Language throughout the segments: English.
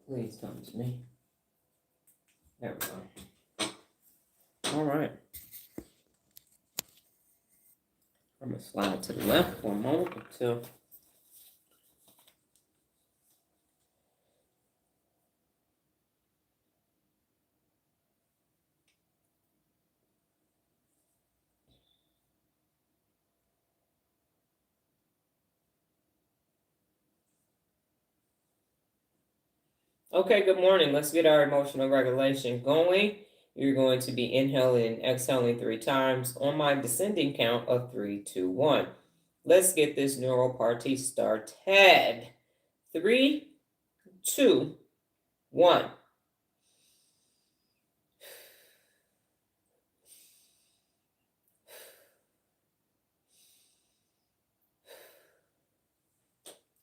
Please come to me. There we go. All right. I'm going to slide to the left for a moment until... Okay, good morning. Let's get our emotional regulation going. You're going to be inhaling and exhaling 3 times on my descending count of 3, 2, 1. Let's get this neural party started. 3, 2, 1.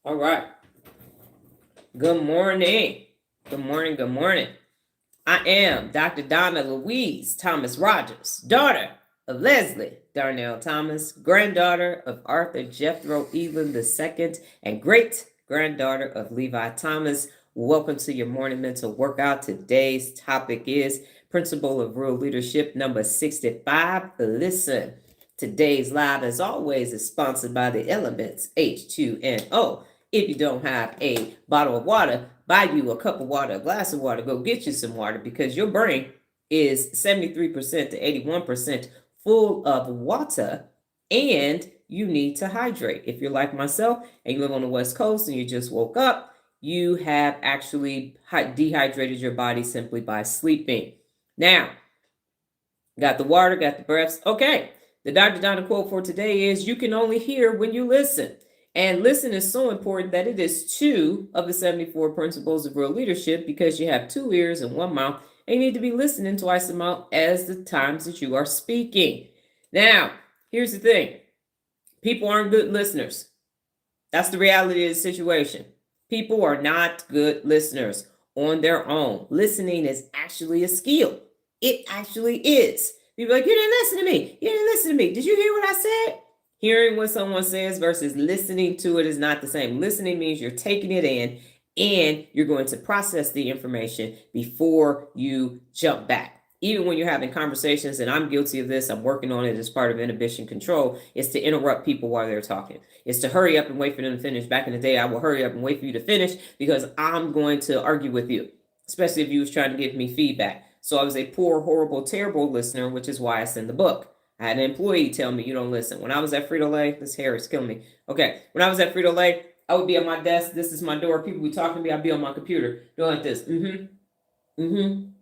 All right. Good morning. Good morning. Good morning. I am Dr. Donna Thomas-Rodgers, daughter of Leslie Darnell Thomas, granddaughter of Arthur Jethro Evelyn II, and great-granddaughter of Levi Thomas. Welcome to your morning mental workout. Today's topic is Principle of Real Leadership number 65. Listen, today's live, as always, is sponsored by the elements H2NO. If you don't have a bottle of water, buy you a cup of water, a glass of water, go get you some water, because your brain is 73% to 81% full of water, and you need to hydrate. If you're like myself and you live on the West Coast and you just woke up, you have actually dehydrated your body simply by sleeping. Now, got the water, got the breaths. Okay, the Dr. Donna quote for today is, you can only hear when you listen. And listen is so important that it is 2 of the 74 principles of real leadership, because you have 2 ears and 1 mouth, and you need to be listening twice a month as the times that you are speaking. Now, here's the thing. People aren't good listeners. That's the reality of the situation. People are not good listeners on their own. Listening is actually a skill. It actually is. People are like, you didn't listen to me. You didn't listen to me. Did you hear what I said? Hearing what someone says versus listening to it is not the same. Listening means you're taking it in and you're going to process the information before you jump back. Even when you're having conversations, and I'm guilty of this, I'm working on it as part of inhibition control, is to interrupt people while they're talking. It's to hurry up and wait for them to finish. Back in the day, I will hurry up and wait for you to finish because I'm going to argue with you, especially if you was trying to give me feedback. So I was a poor, horrible, terrible listener, which is why I send the book. I had an employee tell me, you don't listen. When I was at Frito-Lay, this hair is killing me. Okay, when I was at Frito-Lay, I would be at my desk. This is my door. People would be talking to me. I'd be on my computer doing like this. And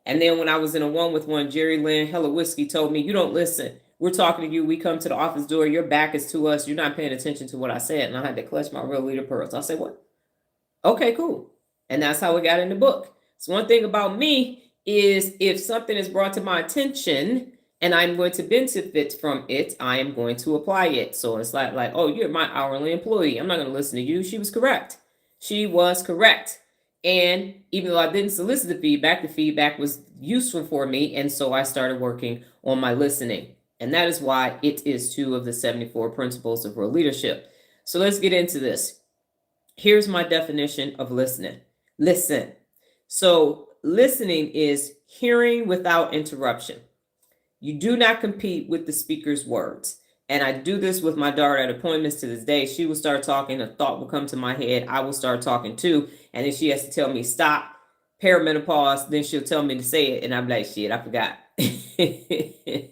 then when I was in a one-with-one, Jerry Lynn Hella Whiskey told me, you don't listen. We're talking to you. We come to the office door. Your back is to us. You're not paying attention to what I said. And I had to clutch my real leader pearls. I said, what? Okay, cool. And that's how it got in the book. So one thing about me is, if something is brought to my attention and I'm going to benefit from it, I am going to apply it. So it's like, oh, you're my hourly employee. I'm not going to listen to you. She was correct. She was correct. And even though I didn't solicit the feedback was useful for me. And so I started working on my listening. And that is why it is 2 of the 74 principles of real leadership. So let's get into this. Here's my definition of listening. Listen. So listening is hearing without interruption. You do not compete with the speaker's words. And I do this with my daughter at appointments to this day. She will start talking, a thought will come to my head. I will start talking too. And then she has to tell me, stop, perimenopause. Then she'll tell me to say it. And I'm like, shit, I forgot. I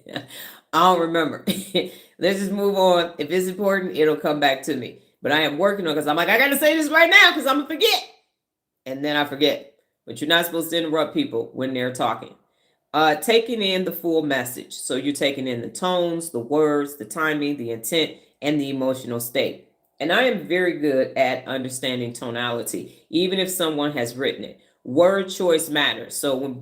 don't remember. Let's just move on. If it's important, it'll come back to me. But I am working on it, because I'm like, I got to say this right now because I'm going to forget. And then I forget. But you're not supposed to interrupt people when they're talking. Taking in the full message. So you're taking in the tones, the words, the timing, the intent, and the emotional state. And I am very good at understanding tonality, even if someone has written it. Word choice matters. So when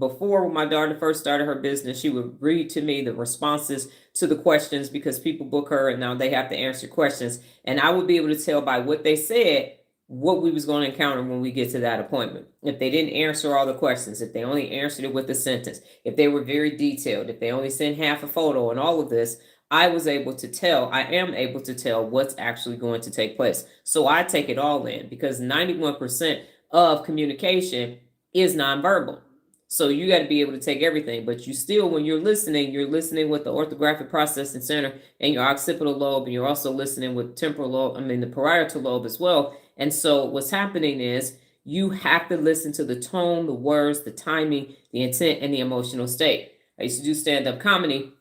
my daughter first started her business, she would read to me the responses to the questions, because people book her and now they have to answer questions. And I would be able to tell by what they said what we was going to encounter when we get to that appointment. If they didn't answer all the questions, if they only answered it with a sentence, if they were very detailed, if they only sent half a photo and all of this, I am able to tell what's actually going to take place. So I take it all in, because 91% of communication is nonverbal. So you got to be able to take everything, but you still, when you're listening with the orthographic processing center and your occipital lobe, and you're also listening with temporal lobe, the parietal lobe as well. And so what's happening is you have to listen to the tone, the words, the timing, the intent, and the emotional state. I used to do stand-up comedy,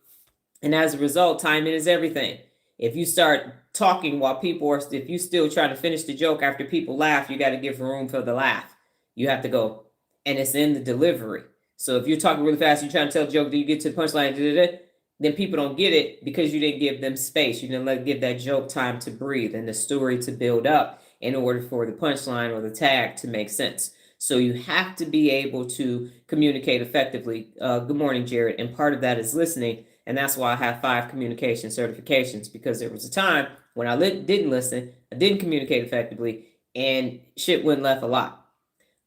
and as a result, timing is everything. If you start talking while if you still try to finish the joke after people laugh, you got to give room for the laugh. You have to go, and it's in the delivery. So if you're talking really fast, you're trying to tell a joke, do you get to the punchline, then people don't get it because you didn't give them space. You didn't give that joke time to breathe and the story to build up in order for the punchline or the tag to make sense. So you have to be able to communicate effectively. Good morning, Jared. And part of that is listening. And that's why I have 5 communication certifications, because there was a time when I didn't listen, I didn't communicate effectively, and shit went left a lot.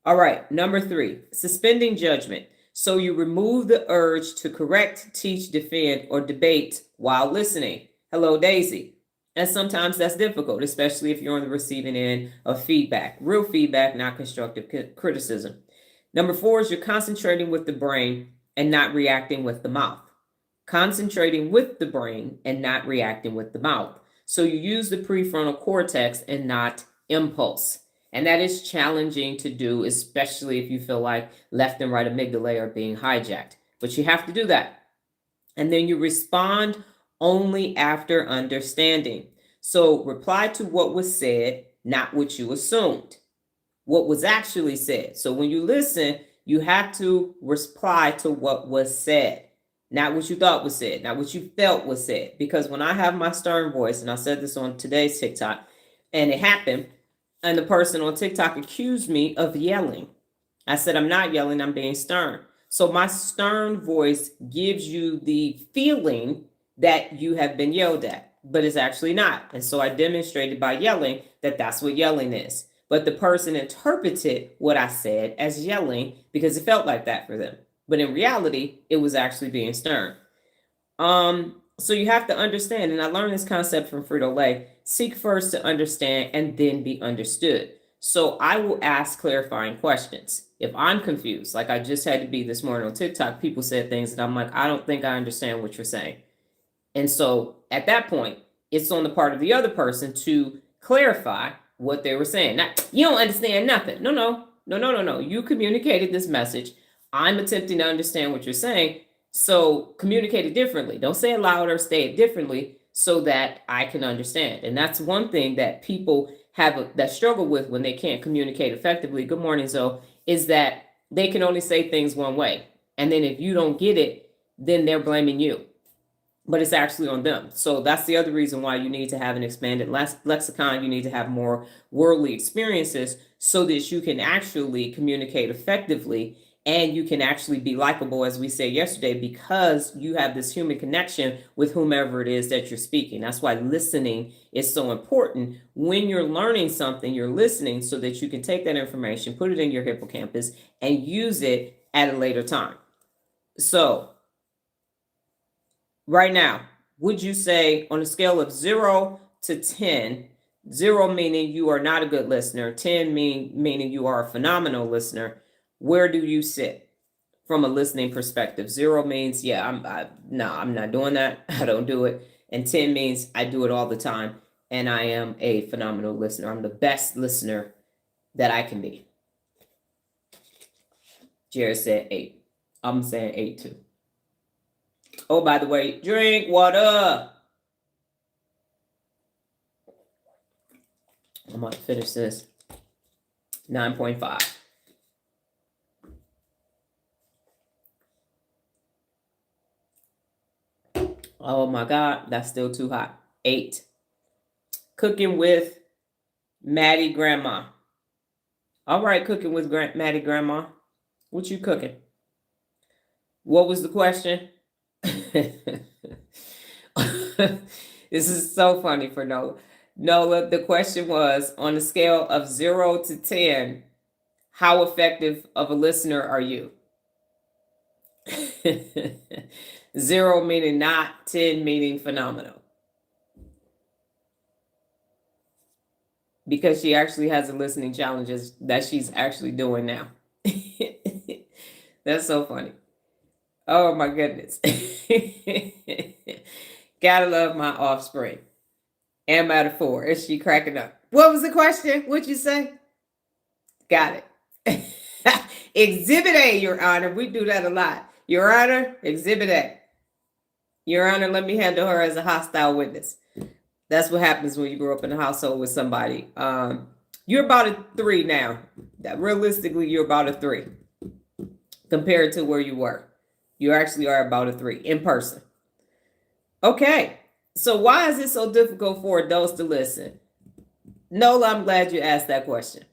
All right, number 3, suspending judgment. So you remove the urge to correct, teach, defend, or debate while listening. Hello, Daisy. And sometimes that's difficult, especially if you're on the receiving end of feedback. Real feedback, not constructive criticism. Number 4 is you're concentrating with the brain and not reacting with the mouth. Concentrating with the brain and not reacting with the mouth. So you use the prefrontal cortex and not impulse. And that is challenging to do, especially if you feel like left and right amygdala are being hijacked. But you have to do that. And then you respond only after understanding. So reply to what was said, not what you assumed. What was actually said. So when you listen, you have to reply to what was said. Not what you thought was said, not what you felt was said. Because when I have my stern voice, and I said this on today's TikTok, and it happened, and the person on TikTok accused me of yelling. I said, I'm not yelling, I'm being stern. So my stern voice gives you the feeling that you have been yelled at, but it's actually not. And so I demonstrated by yelling that that's what yelling is. But the person interpreted what I said as yelling because it felt like that for them. But in reality, it was actually being stern. So you have to understand, and I learned this concept from Frito-Lay, seek first to understand and then be understood. So I will ask clarifying questions. If I'm confused, like I just had to be this morning on TikTok, people said things that I'm like, I don't think I understand what you're saying. And so at that point, it's on the part of the other person to clarify what they were saying. Now, you don't understand nothing. No. You communicated this message. I'm attempting to understand what you're saying. So communicate it differently. Don't say it louder, say it differently so that I can understand. And that's one thing that people that struggle with when they can't communicate effectively. Good morning, Zoe. Is that they can only say things one way. And then if you don't get it, then they're blaming you. But it's actually on them. So that's the other reason why you need to have an expanded lexicon. You need to have more worldly experiences so that you can actually communicate effectively and you can actually be likable, as we said yesterday, because you have this human connection with whomever it is that you're speaking. That's why listening is so important. When you're learning something, you're listening so that you can take that information, put it in your hippocampus, and use it at a later time. So right now, would you say on a scale of 0 to 10, 0 meaning you are not a good listener, 10 meaning you are a phenomenal listener, where do you sit from a listening perspective? 0 means, I'm not doing that. I don't do it. And 10 means I do it all the time. And I am a phenomenal listener. I'm the best listener that I can be. Jared said 8. I'm saying 8 too. Oh, by the way, drink water. I'm going to finish this. 9.5. Oh my God, that's still too hot. 8. Cooking with Maddie Grandma. All right, cooking with Maddie Grandma. What you cooking? What was the question? This is so funny for Nola. Nola, the question was, on a scale of 0 to 10, how effective of a listener are you? 0 meaning not, 10 meaning phenomenal. because she actually has a listening challenges that she's actually doing now. That's so funny. Oh my goodness. Gotta love my offspring. Am I the 4? Is she cracking up? What was the question? What'd you say? Got it. Exhibit A, Your Honor. We do that a lot. Your Honor, Exhibit A. Your Honor, let me handle her as a hostile witness. That's what happens when you grow up in a household with somebody. You're about a 3 now. Realistically, you're about a 3 compared to where you were. You actually are about a 3 in person. Okay, so why is it so difficult for adults to listen? Nola, I'm glad you asked that question.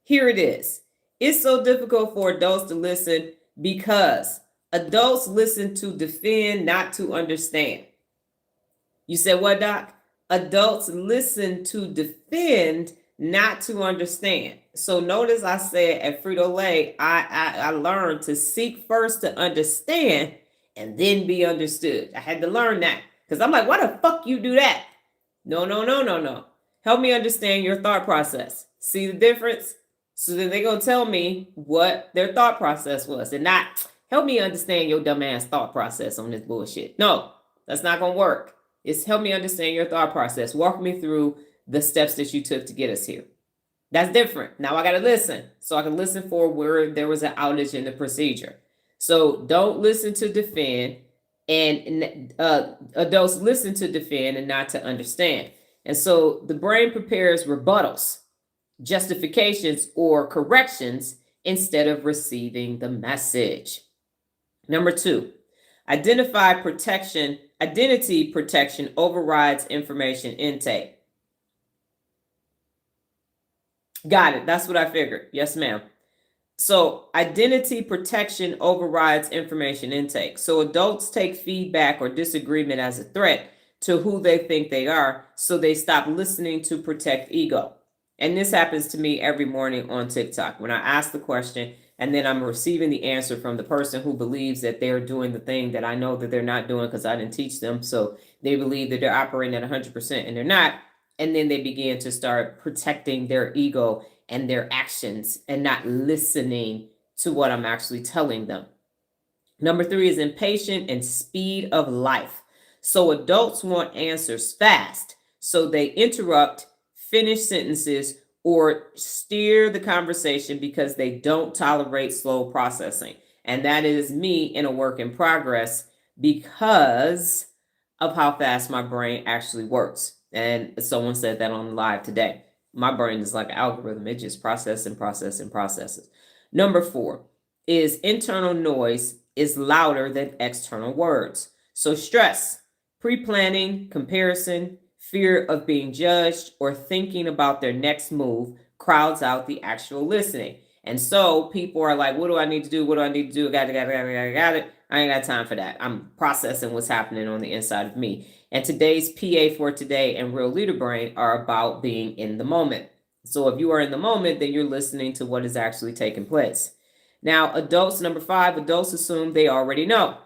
Here it is. It's so difficult for adults to listen because adults listen to defend, not to understand. You said what, Doc? Adults listen to defend, not to understand. So notice I said at Frito-Lay, I learned to seek first to understand and then be understood. I had to learn that because I'm like, why the fuck you do that? No. Help me understand your thought process. See the difference? So then they're going to tell me what their thought process was and not help me understand your dumbass thought process on this bullshit. No, that's not going to work. It's help me understand your thought process. Walk me through the steps that you took to get us here. That's different. Now I got to listen. So I can listen for where there was an outage in the procedure. So don't listen to defend, and adults listen to defend and not to understand. And so the brain prepares rebuttals, justifications, or corrections instead of receiving the message. Number 2, identity protection overrides information intake. Got it. That's what I figured. Yes, ma'am. So identity protection overrides information intake. So adults take feedback or disagreement as a threat to who they think they are, so they stop listening to protect ego. And this happens to me every morning on TikTok when I ask the question and then I'm receiving the answer from the person who believes that they're doing the thing that I know that they're not doing because I didn't teach them. So they believe that they're operating at 100% and they're not. And then they begin to start protecting their ego and their actions and not listening to what I'm actually telling them. Number 3 is impatient and speed of life. So adults want answers fast. So they interrupt, finish sentences, or steer the conversation because they don't tolerate slow processing. And that is me in a work in progress because of how fast my brain actually works. And someone said that on live today. My brain is like an algorithm. It just processes. Number 4 is internal noise is louder than external words. So stress, pre-planning, comparison, fear of being judged, or thinking about their next move crowds out the actual listening. And so people are like, what do I need to do? What do I need to do? I got it. I ain't got time for that. I'm processing what's happening on the inside of me. And today's PA for today and Real Leader Brain are about being in the moment. So if you are in the moment, then you're listening to what is actually taking place. Now, adults, number 5, adults assume they already know.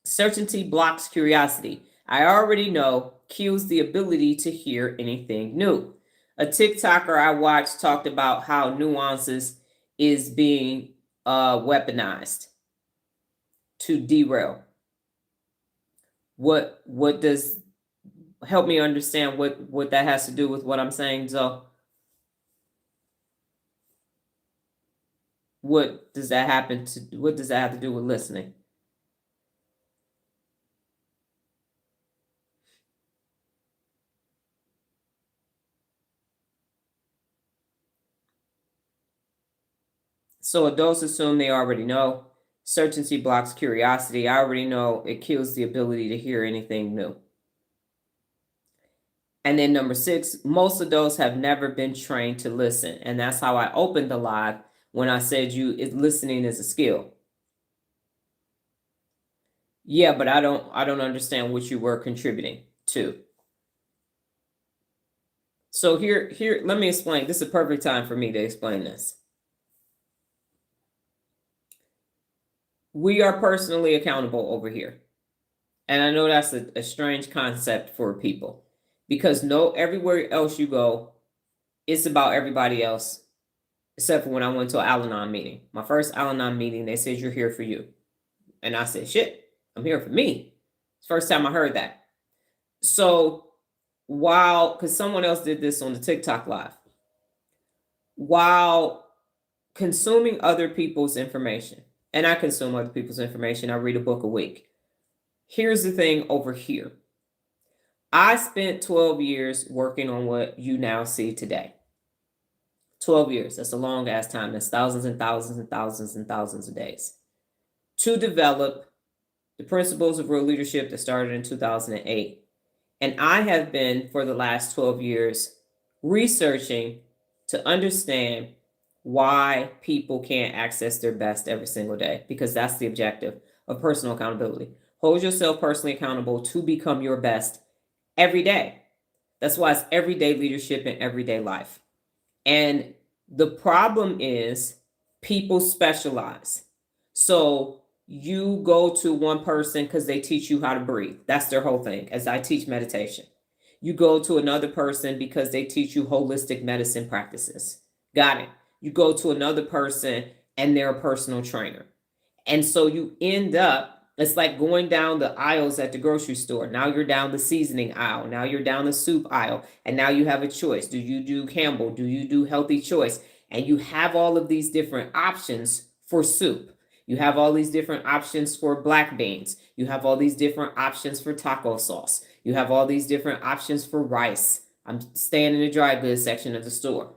Certainty blocks curiosity. I already know cues the ability to hear anything new. A TikToker I watched talked about how nuances is being weaponized to derail. What does help me understand what that has to do with what I'm saying, Zoe? What does that have to do with listening? So adults assume they already know. Certainty blocks curiosity. I already know it kills the ability to hear anything new. And then number 6, most adults have never been trained to listen. And that's how I opened the live when I said listening is a skill. Yeah, but I don't understand what you were contributing to. So here, let me explain. This is a perfect time for me to explain this. We are personally accountable over here. And I know that's a strange concept for people because everywhere else you go, it's about everybody else, except for when I went to an Al-Anon meeting. My first Al-Anon meeting, they said, you're here for you. And I said, shit, I'm here for me. It's the first time I heard that. So because someone else did this on the TikTok live, while consuming other people's information, and I consume other people's information, I read a book a week. Here's the thing over here. I spent 12 years working on what you now see today. 12 years. That's a long ass time. That's thousands and thousands and thousands and thousands of days to develop the principles of real leadership that started in 2008. And I have been, for the last 12 years, researching to understand why people can't access their best every single day, because that's the objective of personal accountability. Hold yourself personally accountable to become your best every day. That's why it's everyday leadership in everyday life. And the problem is people specialize. So you go to one person because they teach you how to breathe. That's their whole thing, as I teach meditation. You go to another person because they teach you holistic medicine practices. Got it. You go to another person and they're a personal trainer. And so you end up, it's like going down the aisles at the grocery store. Now you're down the seasoning aisle. Now you're down the soup aisle. And now you have a choice. Do you do Campbell? Do you do Healthy Choice? And you have all of these different options for soup. You have all these different options for black beans. You have all these different options for taco sauce. You have all these different options for rice. I'm staying in the dry goods section of the store.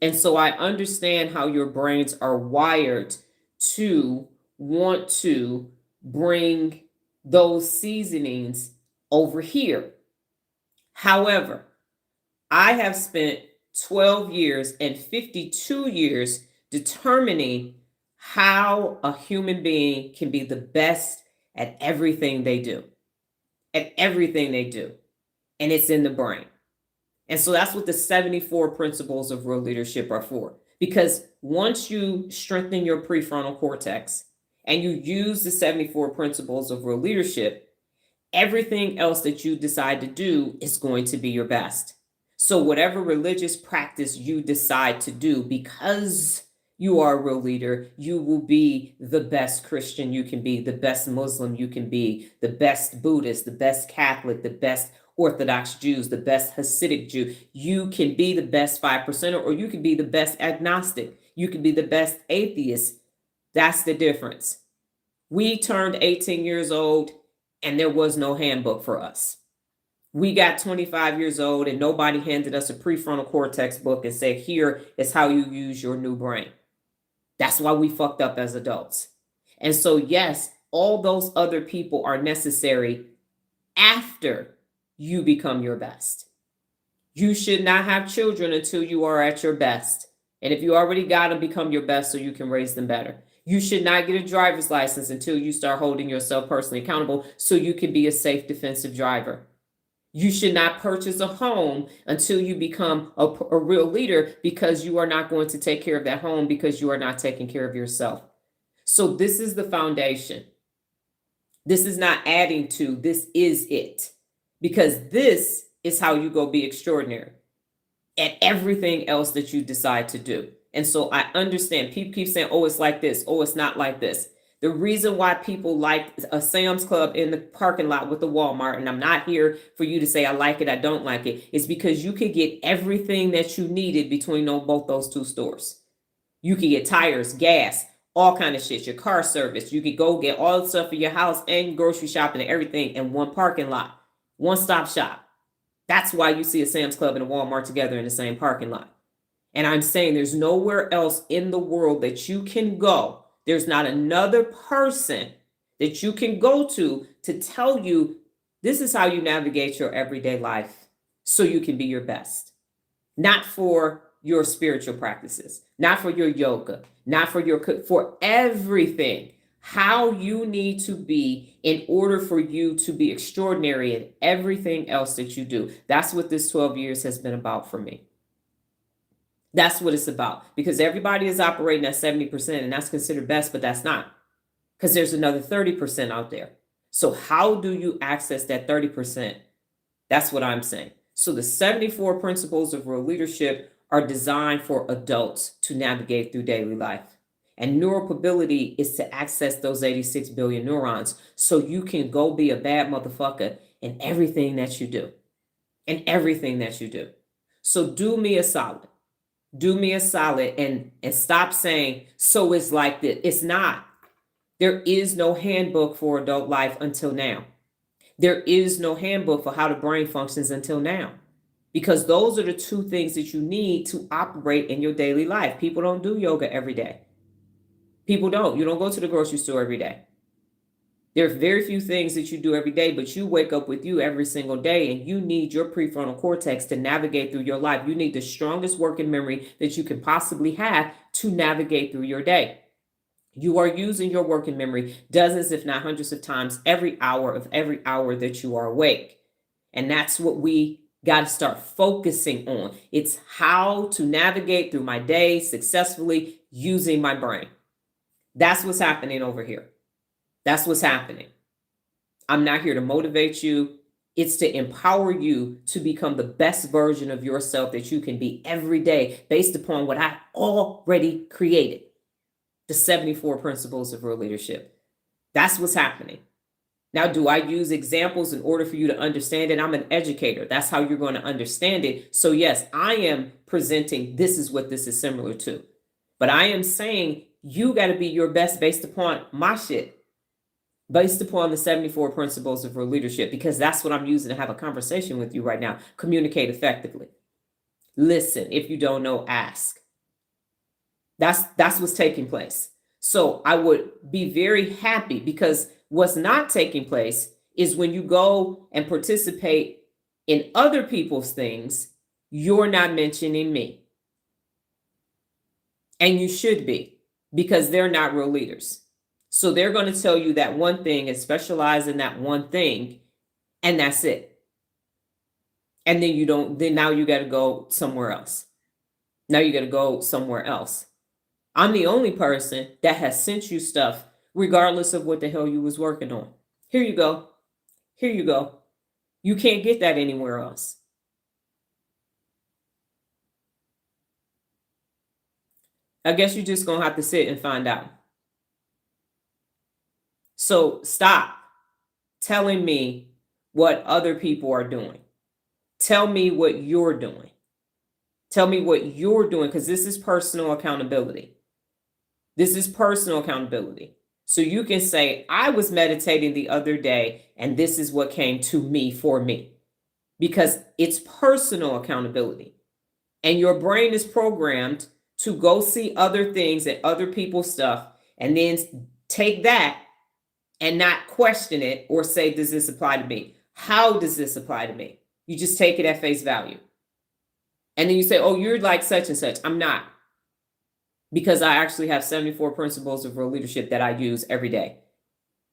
And so I understand how your brains are wired to want to bring those seasonings over here. However, I have spent 12 years and 52 years determining how a human being can be the best at everything they do. At everything they do. And it's in the brain. And so that's what the 74 principles of real leadership are for. Because once you strengthen your prefrontal cortex and you use the 74 principles of real leadership, everything else that you decide to do is going to be your best. So whatever religious practice you decide to do, because you are a real leader, you will be the best Christian you can be, the best Muslim you can be, the best Buddhist, the best Catholic, the best Orthodox Jews, the best Hasidic Jew. You can be the best 5%er, or you can be the best agnostic. You can be the best atheist. That's the difference. We turned 18 years old and there was no handbook for us. We got 25 years old and nobody handed us a prefrontal cortex book and said, here is how you use your new brain. That's why we fucked up as adults. And so, yes, all those other people are necessary after you become your best. You should not have children until you are at your best. And if you already got them, become your best so you can raise them better. You should not get a driver's license until you start holding yourself personally accountable so you can be a safe defensive driver. You should not purchase a home until you become a real leader, because you are not going to take care of that home because you are not taking care of yourself. So this is the foundation. This is not adding to, this is it. Because this is how you go be extraordinary at everything else that you decide to do. And so I understand people keep saying, oh, it's like this. Oh, it's not like this. The reason why people like a Sam's Club in the parking lot with the Walmart, and I'm not here for you to say I like it, I don't like it, is because you could get everything that you needed between both those two stores. You could get tires, gas, all kind of shit, your car service. You could go get all the stuff for your house and grocery shopping and everything in one parking lot. One-stop shop. That's why you see a Sam's Club and a Walmart together in the same parking lot. And I'm saying there's nowhere else in the world that you can go. There's not another person that you can go to tell you this is how you navigate your everyday life so you can be your best. Not for your spiritual practices, not for your yoga, not for everything. How you need to be in order for you to be extraordinary in everything else that you do. That's what this 12 years has been about for me. That's what it's about, because everybody is operating at 70% and that's considered best, but that's not, because there's another 30% out there. So how do you access that 30%? That's what I'm saying. So the 74 principles of real leadership are designed for adults to navigate through daily life. And neuropability is to access those 86 billion neurons so you can go be a bad motherfucker in everything that you do. In everything that you do. So do me a solid. Do me a solid and stop saying, so it's like this. It's not. There is no handbook for adult life until now. There is no handbook for how the brain functions until now. Because those are the two things that you need to operate in your daily life. People don't do yoga every day. People don't. You don't go to the grocery store every day. There are very few things that you do every day, but you wake up with you every single day, and you need your prefrontal cortex to navigate through your life. You need the strongest working memory that you can possibly have to navigate through your day. You are using your working memory dozens, if not hundreds of times every hour that you are awake. And that's what we got to start focusing on. It's how to navigate through my day successfully using my brain. That's what's happening over here. That's what's happening. I'm not here to motivate you. It's to empower you to become the best version of yourself that you can be every day based upon what I already created. The 74 principles of real leadership. That's what's happening. Now, do I use examples in order for you to understand it? I'm an educator. That's how you're going to understand it. So yes, I am presenting this is what this is similar to. But I am saying you got to be your best based upon my shit. Based upon the 74 principles of real leadership, because that's what I'm using to have a conversation with you right now. Communicate effectively. Listen. If you don't know, ask. That's what's taking place. So I would be very happy, because what's not taking place is when you go and participate in other people's things, you're not mentioning me. And you should be, because they're not real leaders. So they're going to tell you that one thing and specialize in that one thing, and that's it. And then now you got to go somewhere else. Now you got to go somewhere else. I'm the only person that has sent you stuff regardless of what the hell you was working on. Here you go. Here you go. You can't get that anywhere else. I guess you're just going to have to sit and find out. So stop telling me what other people are doing. Tell me what you're doing. Tell me what you're doing, because this is personal accountability. This is personal accountability. So you can say, I was meditating the other day, and this is what came to me for me. Because it's personal accountability. And your brain is programmed to go see other things and other people's stuff, and then take that and not question it or say, does this apply to me? How does this apply to me? You just take it at face value. And then you say, oh, you're like such and such. I'm not. Because I actually have 74 principles of real leadership that I use every day.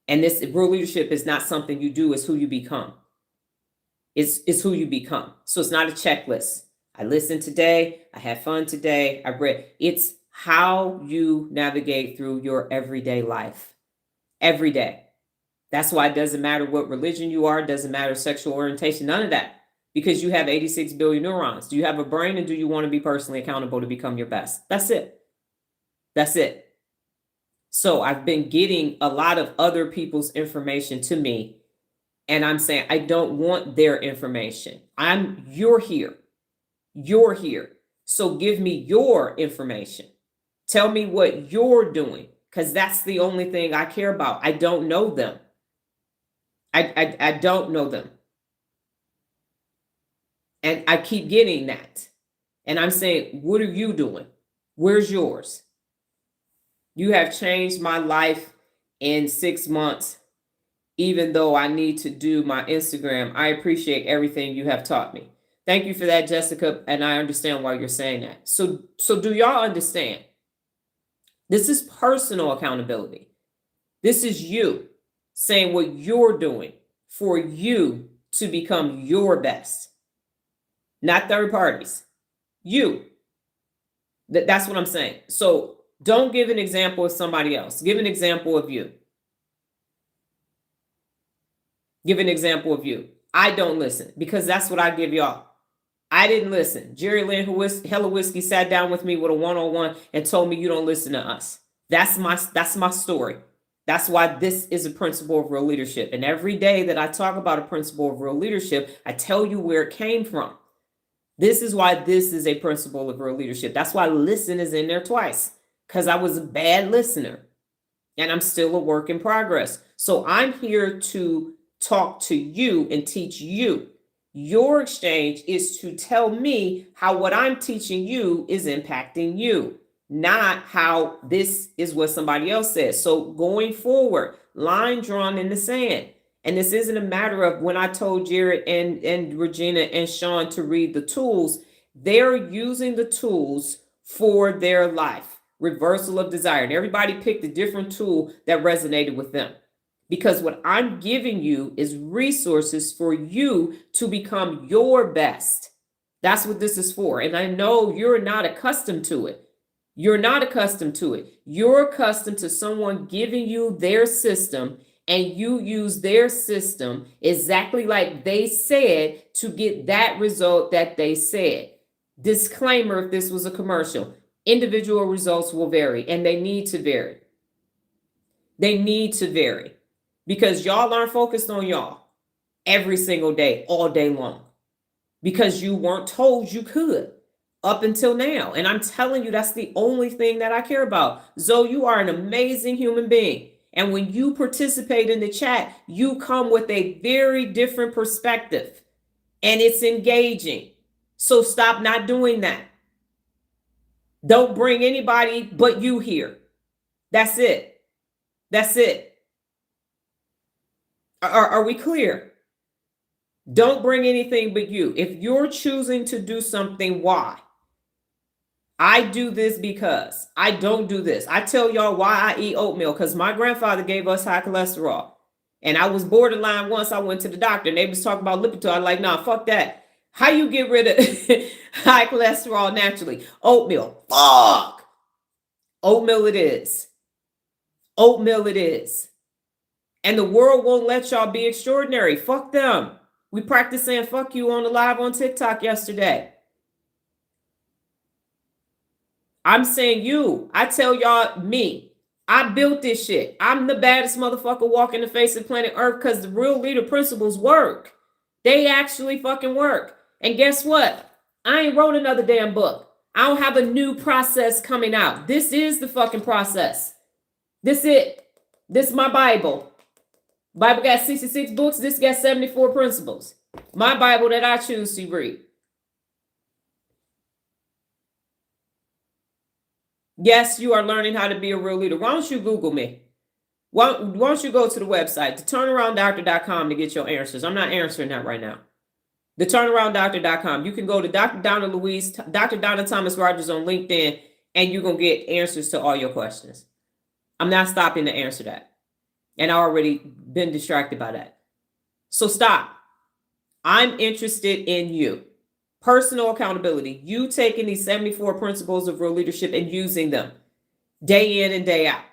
And this real leadership is not something you do, it's who you become. It's who you become. So it's not a checklist. I listened today. I had fun today. I read. It's how you navigate through your everyday life. Every day. That's why it doesn't matter what religion you are. It doesn't matter sexual orientation. None of that. Because you have 86 billion neurons. Do you have a brain, and do you want to be personally accountable to become your best? That's it. That's it. So I've been getting a lot of other people's information to me, and I'm saying I don't want their information. You're here. You're here. So give me your information. Tell me what you're doing, because that's the only thing I care about. I don't know them. I don't know them. And I keep getting that. And I'm saying, what are you doing? Where's yours? You have changed my life in 6 months, even though I need to do my Instagram. I appreciate everything you have taught me. Thank you for that, Jessica. And I understand why you're saying that. So do y'all understand? This is personal accountability. This is you saying what you're doing for you to become your best. Not third parties. You. That's what I'm saying. So don't give an example of somebody else. Give an example of you. Give an example of you. I don't listen, because that's what I give y'all. I didn't listen. Jerry Lynn Whiskey sat down with me with a one-on-one and told me you don't listen to us. That's my story. That's why this is a principle of real leadership. And every day that I talk about a principle of real leadership, I tell you where it came from. This is why this is a principle of real leadership. That's why listen is in there twice, because I was a bad listener and I'm still a work in progress. So I'm here to talk to you and teach you. Your exchange is to tell me how what I'm teaching you is impacting you, not how this is what somebody else says. So going forward, line drawn in the sand. And this isn't a matter of when I told Jared and Regina and Sean to read the tools, they're using the tools for their life. Reversal of desire. And everybody picked a different tool that resonated with them. Because what I'm giving you is resources for you to become your best. That's what this is for. And I know you're not accustomed to it. You're not accustomed to it. You're accustomed to someone giving you their system and you use their system exactly like they said to get that result that they said. Disclaimer, if this was a commercial, individual results will vary and they need to vary. They need to vary because y'all aren't focused on y'all every single day, all day long, because you weren't told you could up until now. And I'm telling you, that's the only thing that I care about. Zoe, you are an amazing human being. And when you participate in the chat, you come with a very different perspective and it's engaging. So stop not doing that. Don't bring anybody but you here. That's it. That's it. Are we clear? Don't bring anything but you. If you're choosing to do something, why? I do this because I don't do this. I tell y'all why I eat oatmeal, because my grandfather gave us high cholesterol. And I was borderline once. I went to the doctor and they was talking about Lipitor. I'm like, nah, fuck that. How you get rid of high cholesterol naturally? Oatmeal. Fuck. Oatmeal it is. Oatmeal it is. And the world won't let y'all be extraordinary. Fuck them. We practiced saying fuck you on the live on TikTok yesterday. I'm saying you. I tell y'all me. I built this shit. I'm the baddest motherfucker walking the face of planet Earth because the real leader principles work. They actually fucking work. And guess what? I ain't wrote another damn book. I don't have a new process coming out. This is the fucking process. This it. This is my Bible. Bible got 66 books. This got 74 principles. My Bible that I choose to read. Yes, you are learning how to be a real leader. Why don't you Google me? Why don't you go to the website, theturnarounddoctor.com, to get your answers. I'm not answering that right now. Theturnarounddoctor.com. You can go to Dr. Donna Thomas-Rodgers on LinkedIn, and you're going to get answers to all your questions. I'm not stopping to answer that. And I already been distracted by that. So stop. I'm interested in you. Personal accountability. You taking these 74 principles of real leadership and using them day in and day out.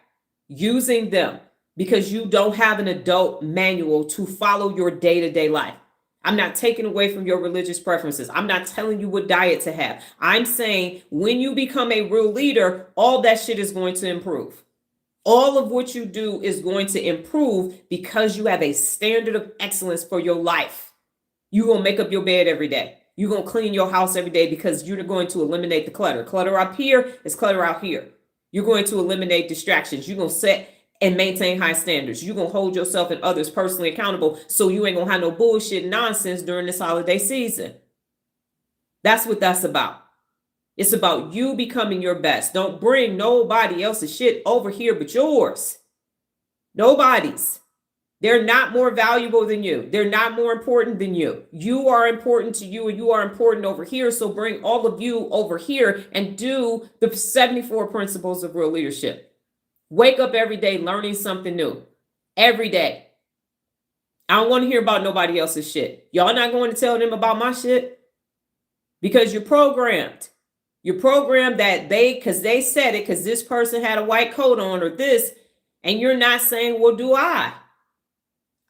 Using them because you don't have an adult manual to follow your day-to-day life. I'm not taking away from your religious preferences. I'm not telling you what diet to have. I'm saying when you become a real leader, all that shit is going to improve. All of what you do is going to improve because you have a standard of excellence for your life. You're going to make up your bed every day. You're going to clean your house every day because you're going to eliminate the clutter. Clutter up here is clutter out here. You're going to eliminate distractions. You're going to set and maintain high standards. You're going to hold yourself and others personally accountable so you ain't going to have no bullshit nonsense during this holiday season. That's what that's about. It's about you becoming your best. Don't bring nobody else's shit over here but yours. Nobody's. They're not more valuable than you. They're not more important than you. You are important to you and you are important over here. So bring all of you over here and do the 74 principles of real leadership. Wake up every day learning something new. Every day. I don't want to hear about nobody else's shit. Y'all not going to tell them about my shit? Because you're programmed. You're programmed that because they said it, because this person had a white coat on or this, and you're not saying, well, do I?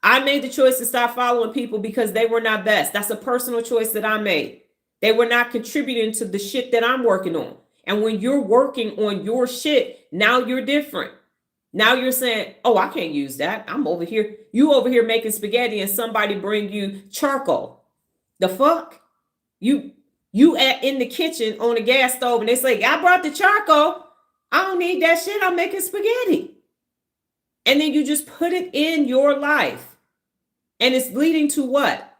I made the choice to stop following people because they were not best. That's a personal choice that I made. They were not contributing to the shit that I'm working on. And when you're working on your shit, now you're different. Now you're saying, oh, I can't use that. I'm over here. You over here making spaghetti and somebody bring you charcoal. The fuck? You in the kitchen on the gas stove and they say, I brought the charcoal. I don't need that shit. I'm making spaghetti. And then you just put it in your life. And it's leading to what?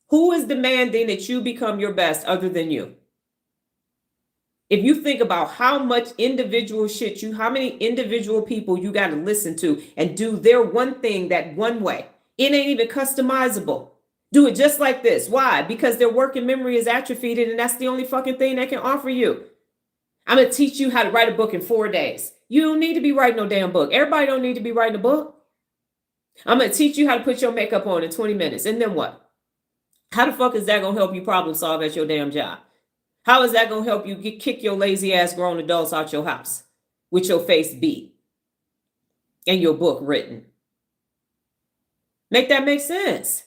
Who is demanding that you become your best other than you? If you think about how much individual shit how many individual people you got to listen to and do their one thing that one way, it ain't even customizable. Do it just like this. Why? Because their working memory is atrophied and that's the only fucking thing they can offer you. I'm going to teach you how to write a book in 4 days. You don't need to be writing no damn book. Everybody don't need to be writing a book. I'm going to teach you how to put your makeup on in 20 minutes. And then what? How the fuck is that going to help you problem solve at your damn job? How is that going to help you kick your lazy ass grown adults out your house with your face beat and your book written? Make that make sense.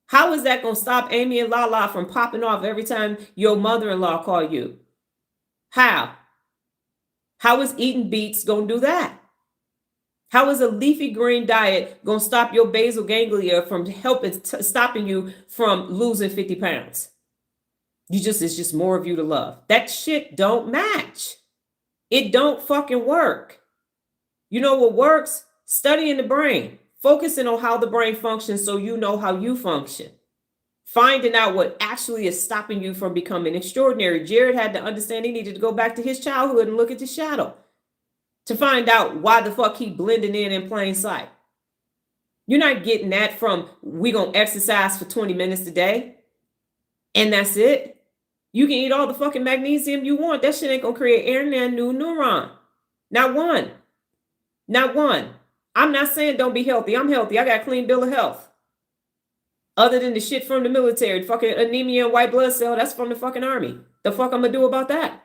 How is that going to stop Amy and Lala from popping off every time your mother-in-law call you? How? How is eating beets going to do that? How is a leafy green diet going to stop your basal ganglia from stopping you from losing 50 pounds? It's just more of you to love. That shit don't match. It don't fucking work. You know what works? Studying the brain, focusing on how the brain functions so you know how you function. Finding out what actually is stopping you from becoming extraordinary. Jared had to understand he needed to go back to his childhood and look at the shadow to find out why the fuck he blending in plain sight. You're not getting that from we gonna exercise for 20 minutes a day and that's it. You can eat all the fucking magnesium you want. That shit ain't gonna create a new neuron. Not one. Not one. I'm not saying don't be healthy. I'm healthy. I got a clean bill of health. Other than the shit from the military, fucking anemia and white blood cell, that's from the fucking army. The fuck I'm gonna do about that?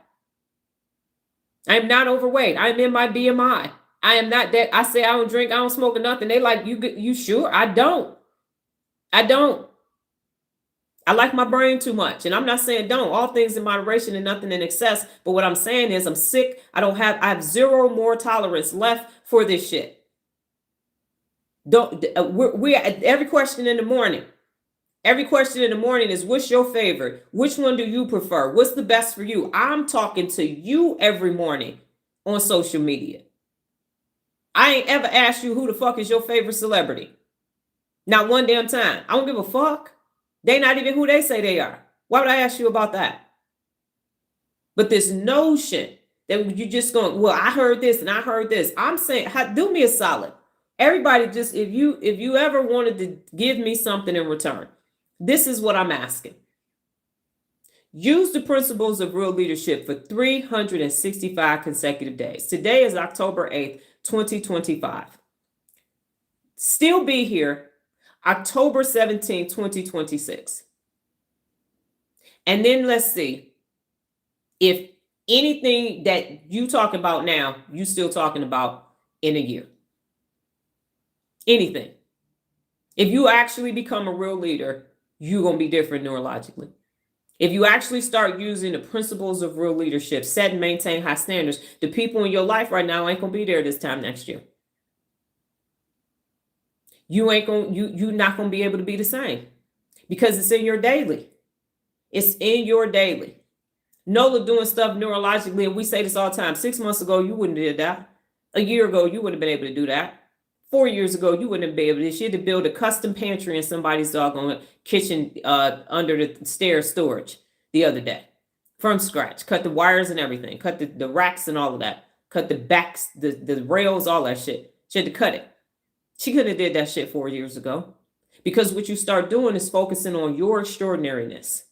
I'm not overweight. I'm in my BMI. I am not that. I say I don't drink, I don't smoke or nothing. They like, you sure? I don't. I like my brain too much. And I'm not saying don't. All things in moderation and nothing in excess. But what I'm saying is I'm sick. I have zero more tolerance left for this shit. Every question in the morning. Every question in the morning is, what's your favorite? Which one do you prefer? What's the best for you? I'm talking to you every morning on social media. I ain't ever asked you who the fuck is your favorite celebrity. Not one damn time. I don't give a fuck. They not even who they say they are. Why would I ask you about that? But this notion that you just going, well, I heard this and I heard this. I'm saying, do me a solid. Everybody just, if you ever wanted to give me something in return, this is what I'm asking. Use the principles of real leadership for 365 consecutive days. Today is October 8th, 2025. Still be here October 17th, 2026. And then let's see if anything that you talk about now, you still talking about in a year. Anything. If you actually become a real leader, you're going to be different neurologically. If you actually start using the principles of real leadership, set and maintain high standards, the people in your life right now ain't going to be there this time next year. You're not going to be able to be the same because it's in your daily. It's in your daily. Nola doing stuff neurologically, and we say this all the time. 6 months ago, you wouldn't have did that. A year ago, you wouldn't have been able to do that. 4 years ago, you wouldn't have been able to. She had to build a custom pantry in somebody's doggone kitchen under the stairs storage the other day from scratch. Cut the wires and everything. Cut the racks and all of that. Cut the backs, the rails, all that shit. She had to cut it. She couldn't have did that shit 4 years ago. Because what you start doing is focusing on your extraordinariness.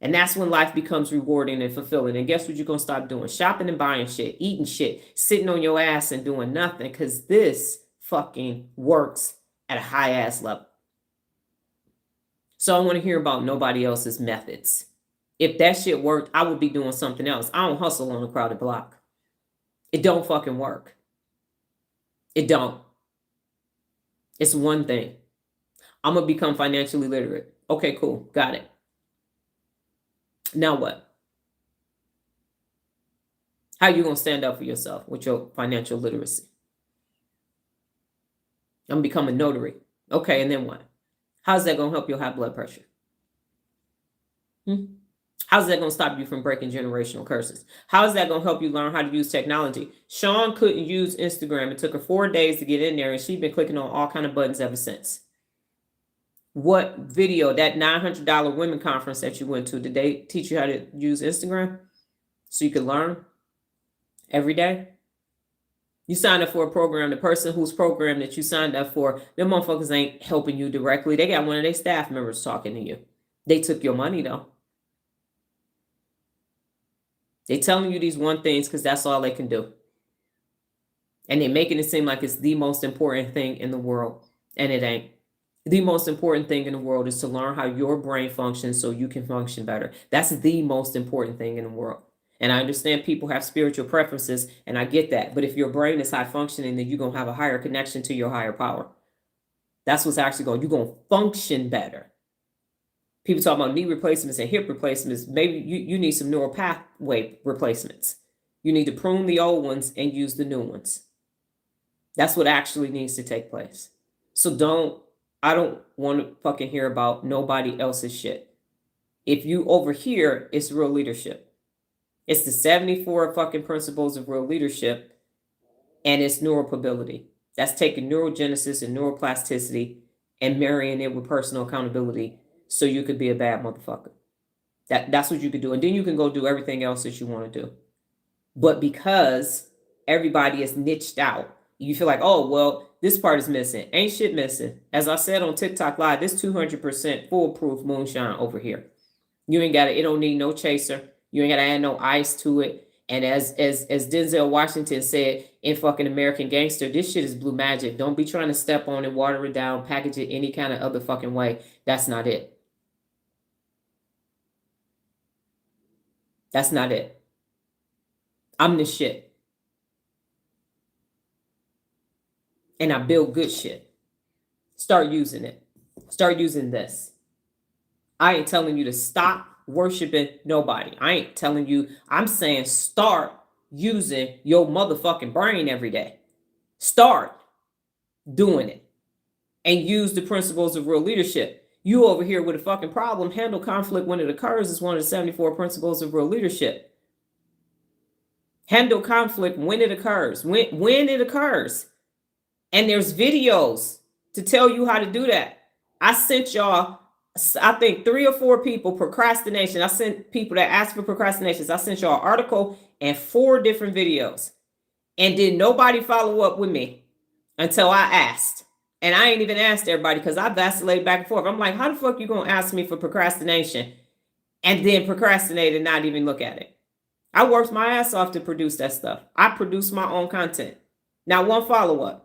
And that's when life becomes rewarding and fulfilling. And guess what you're going to stop doing? Shopping and buying shit, eating shit, sitting on your ass and doing nothing. Because this fucking works at a high ass level. So I want to hear about nobody else's methods. If that shit worked, I would be doing something else. I don't hustle on a crowded block. It don't fucking work. It don't. It's one thing. I'm going to become financially literate. Okay, cool. Got it. Now what? How you going to stand up for yourself with your financial literacy? I'm becoming a notary. Okay, and then what? How's that going to help your high blood pressure? How's that going to stop you from breaking generational curses? How is that going to help you learn how to use technology? Sean couldn't use Instagram. It took her 4 days to get in there, and she's been clicking on all kind of buttons ever since. What video, that $900 women conference that you went to, did they teach you how to use Instagram so you could learn every day? You signed up for a program. The person whose program that you signed up for, them motherfuckers ain't helping you directly. They got one of their staff members talking to you. They took your money, though. They telling you these one things because that's all they can do. And they're making it seem like it's the most important thing in the world. And it ain't. The most important thing in the world is to learn how your brain functions so you can function better. That's the most important thing in the world. And I understand people have spiritual preferences, and I get that. But if your brain is high functioning, then you're going to have a higher connection to your higher power. That's what's actually going, you're going to function better. People talk about knee replacements and hip replacements. Maybe you need some neural pathway replacements. You need to prune the old ones and use the new ones. That's what actually needs to take place. So I don't want to fucking hear about nobody else's shit. If you overhear, it's real leadership. It's the 74 fucking principles of real leadership, and it's neuroprobability. That's taking neurogenesis and neuroplasticity and marrying it with personal accountability so you could be a bad motherfucker. That's what you could do. And then you can go do everything else that you want to do. But because everybody is niched out, you feel like, oh, well, this part is missing. Ain't shit missing. As I said on TikTok Live, this 200% foolproof moonshine over here. You ain't got it. It don't need no chaser. You ain't got to add no ice to it. And as Denzel Washington said in fucking American Gangster, this shit is blue magic. Don't be trying to step on it, water it down, package it any kind of other fucking way. That's not it. That's not it. I'm the shit. And I build good shit. Start using it. Start using this. I ain't telling you to stop worshiping nobody. I ain't telling you. I'm saying start using your motherfucking brain every day. Start doing it. And use the principles of real leadership. You over here with a fucking problem, handle conflict when it occurs is one of the 74 principles of real leadership. Handle conflict when it occurs. When it occurs. And there's videos to tell you how to do that. I sent y'all, I think 3 or 4 people, procrastination. I sent people that asked for procrastinations. I sent y'all an article and 4 different videos. And did nobody follow up with me until I asked. And I ain't even asked everybody because I vacillated back and forth. I'm like, how the fuck you going to ask me for procrastination and then procrastinate and not even look at it? I worked my ass off to produce that stuff. I produced my own content. Now, one follow-up.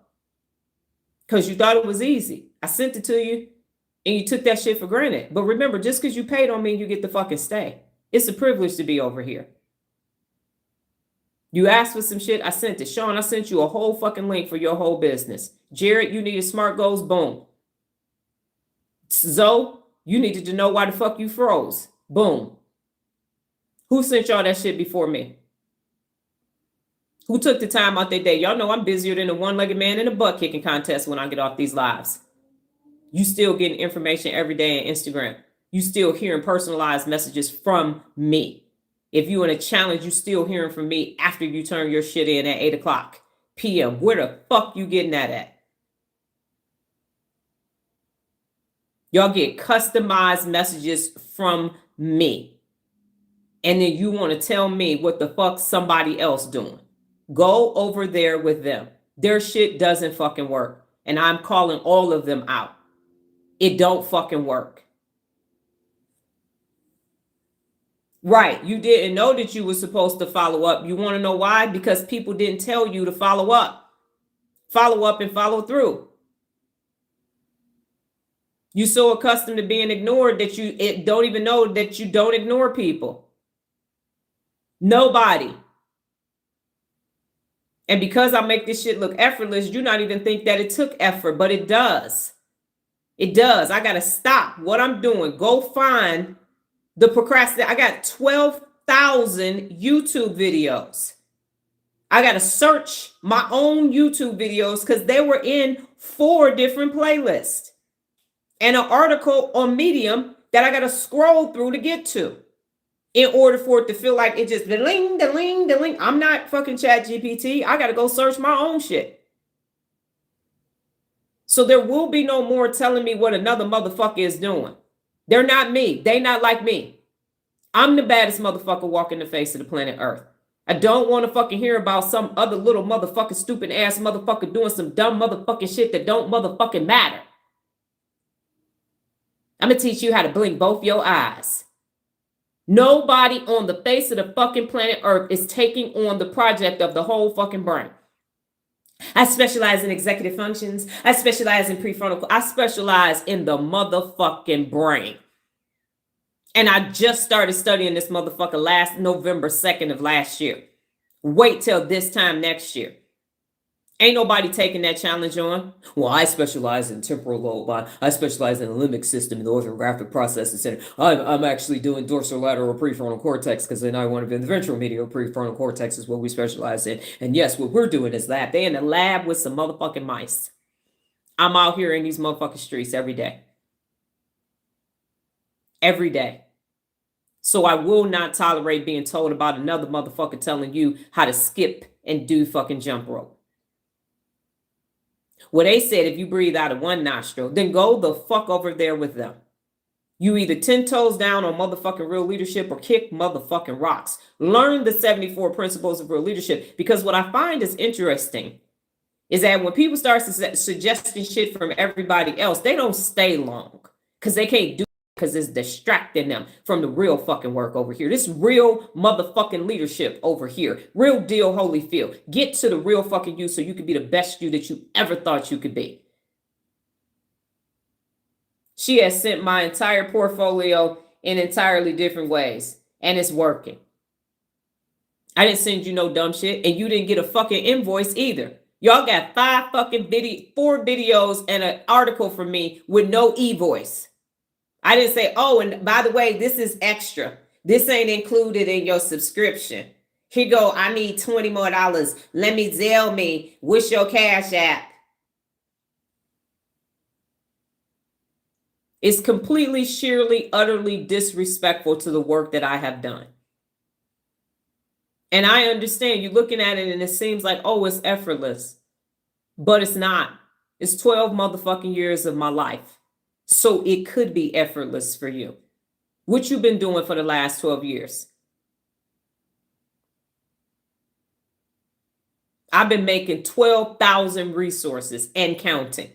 Because you thought it was easy. I sent it to you and you took that shit for granted. But remember, just because you paid don't mean you get to fucking stay. It's a privilege to be over here. You asked for some shit, I sent it. Sean, I sent you a whole fucking link for your whole business. Jared, you needed smart goals, boom. Zoe, you needed to know why the fuck you froze. Boom. Who sent y'all that shit before me? Who took the time out their day? Y'all know I'm busier than a one-legged man in a butt kicking contest when I get off these lives. You still getting information every day on Instagram. You still hearing personalized messages from me. If you in a challenge, you still hearing from me after you turn your shit in at 8 o'clock p.m. Where the fuck you getting that at? Y'all get customized messages from me. And then you want to tell me what the fuck somebody else doing. Go over there with them. Their shit doesn't fucking work. And I'm calling all of them out. It don't fucking work. Right. You didn't know that you were supposed to follow up. You want to know why? Because people didn't tell you to follow up. Follow up and follow through. You're so accustomed to being ignored that you don't even know that you don't ignore people. Nobody. And because I make this shit look effortless, you not even think that it took effort, but it does. It does. I got to stop what I'm doing. Go find The procrastinate. I got 12,000 YouTube videos. I got to search my own YouTube videos because they were in 4 different playlists and an article on Medium that I got to scroll through to get to in order for it to feel like it just the-ling. I'm not fucking ChatGPT. I got to go search my own shit. So there will be no more telling me what another motherfucker is doing. They're not me. They not like me. I'm the baddest motherfucker walking the face of the planet Earth. I don't want to fucking hear about some other little motherfucking stupid ass motherfucker doing some dumb motherfucking shit that don't motherfucking matter. I'm going to teach you how to blink both your eyes. Nobody on the face of the fucking planet Earth is taking on the project of the whole fucking brain. I specialize in executive functions. I specialize in prefrontal. I specialize in the motherfucking brain. And I just started studying this motherfucker last November 2nd of last year. Wait till this time next year. Ain't nobody taking that challenge on. Well, I specialize in temporal lobe. I specialize in the limbic system and the orthographic processing center. I'm actually doing dorsolateral prefrontal cortex because then I want to be in the ventral medial prefrontal cortex is what we specialize in. And yes, what we're doing is lab. They in the lab with some motherfucking mice. I'm out here in these motherfucking streets every day. Every day. So I will not tolerate being told about another motherfucker telling you how to skip and do fucking jump rope. Well, they said if you breathe out of one nostril, then go the fuck over there with them. You either 10 toes down on motherfucking real leadership or kick motherfucking rocks. Learn the 74 principles of real leadership, because what I find is interesting is that when people start suggesting shit from everybody else, they don't stay long because they can't do it because it's distracting them from the real fucking work over here. This real motherfucking leadership over here. Real deal, Holyfield. Get to the real fucking you so you can be the best you that you ever thought you could be. She has sent my entire portfolio in entirely different ways, and it's working. I didn't send you no dumb shit, and you didn't get a fucking invoice either. Y'all got 4 videos and an article from me with no e-voice. I didn't say, oh, and by the way, this is extra. This ain't included in your subscription. Here you go. I need $20 more. Let me Zelle me. What's your Cash App? It's completely, sheerly, utterly disrespectful to the work that I have done. And I understand you're looking at it and it seems like, oh, it's effortless. But it's not. It's 12 motherfucking years of my life. So it could be effortless for you. What you've been doing for the last 12 years. I've been making 12,000 resources and counting.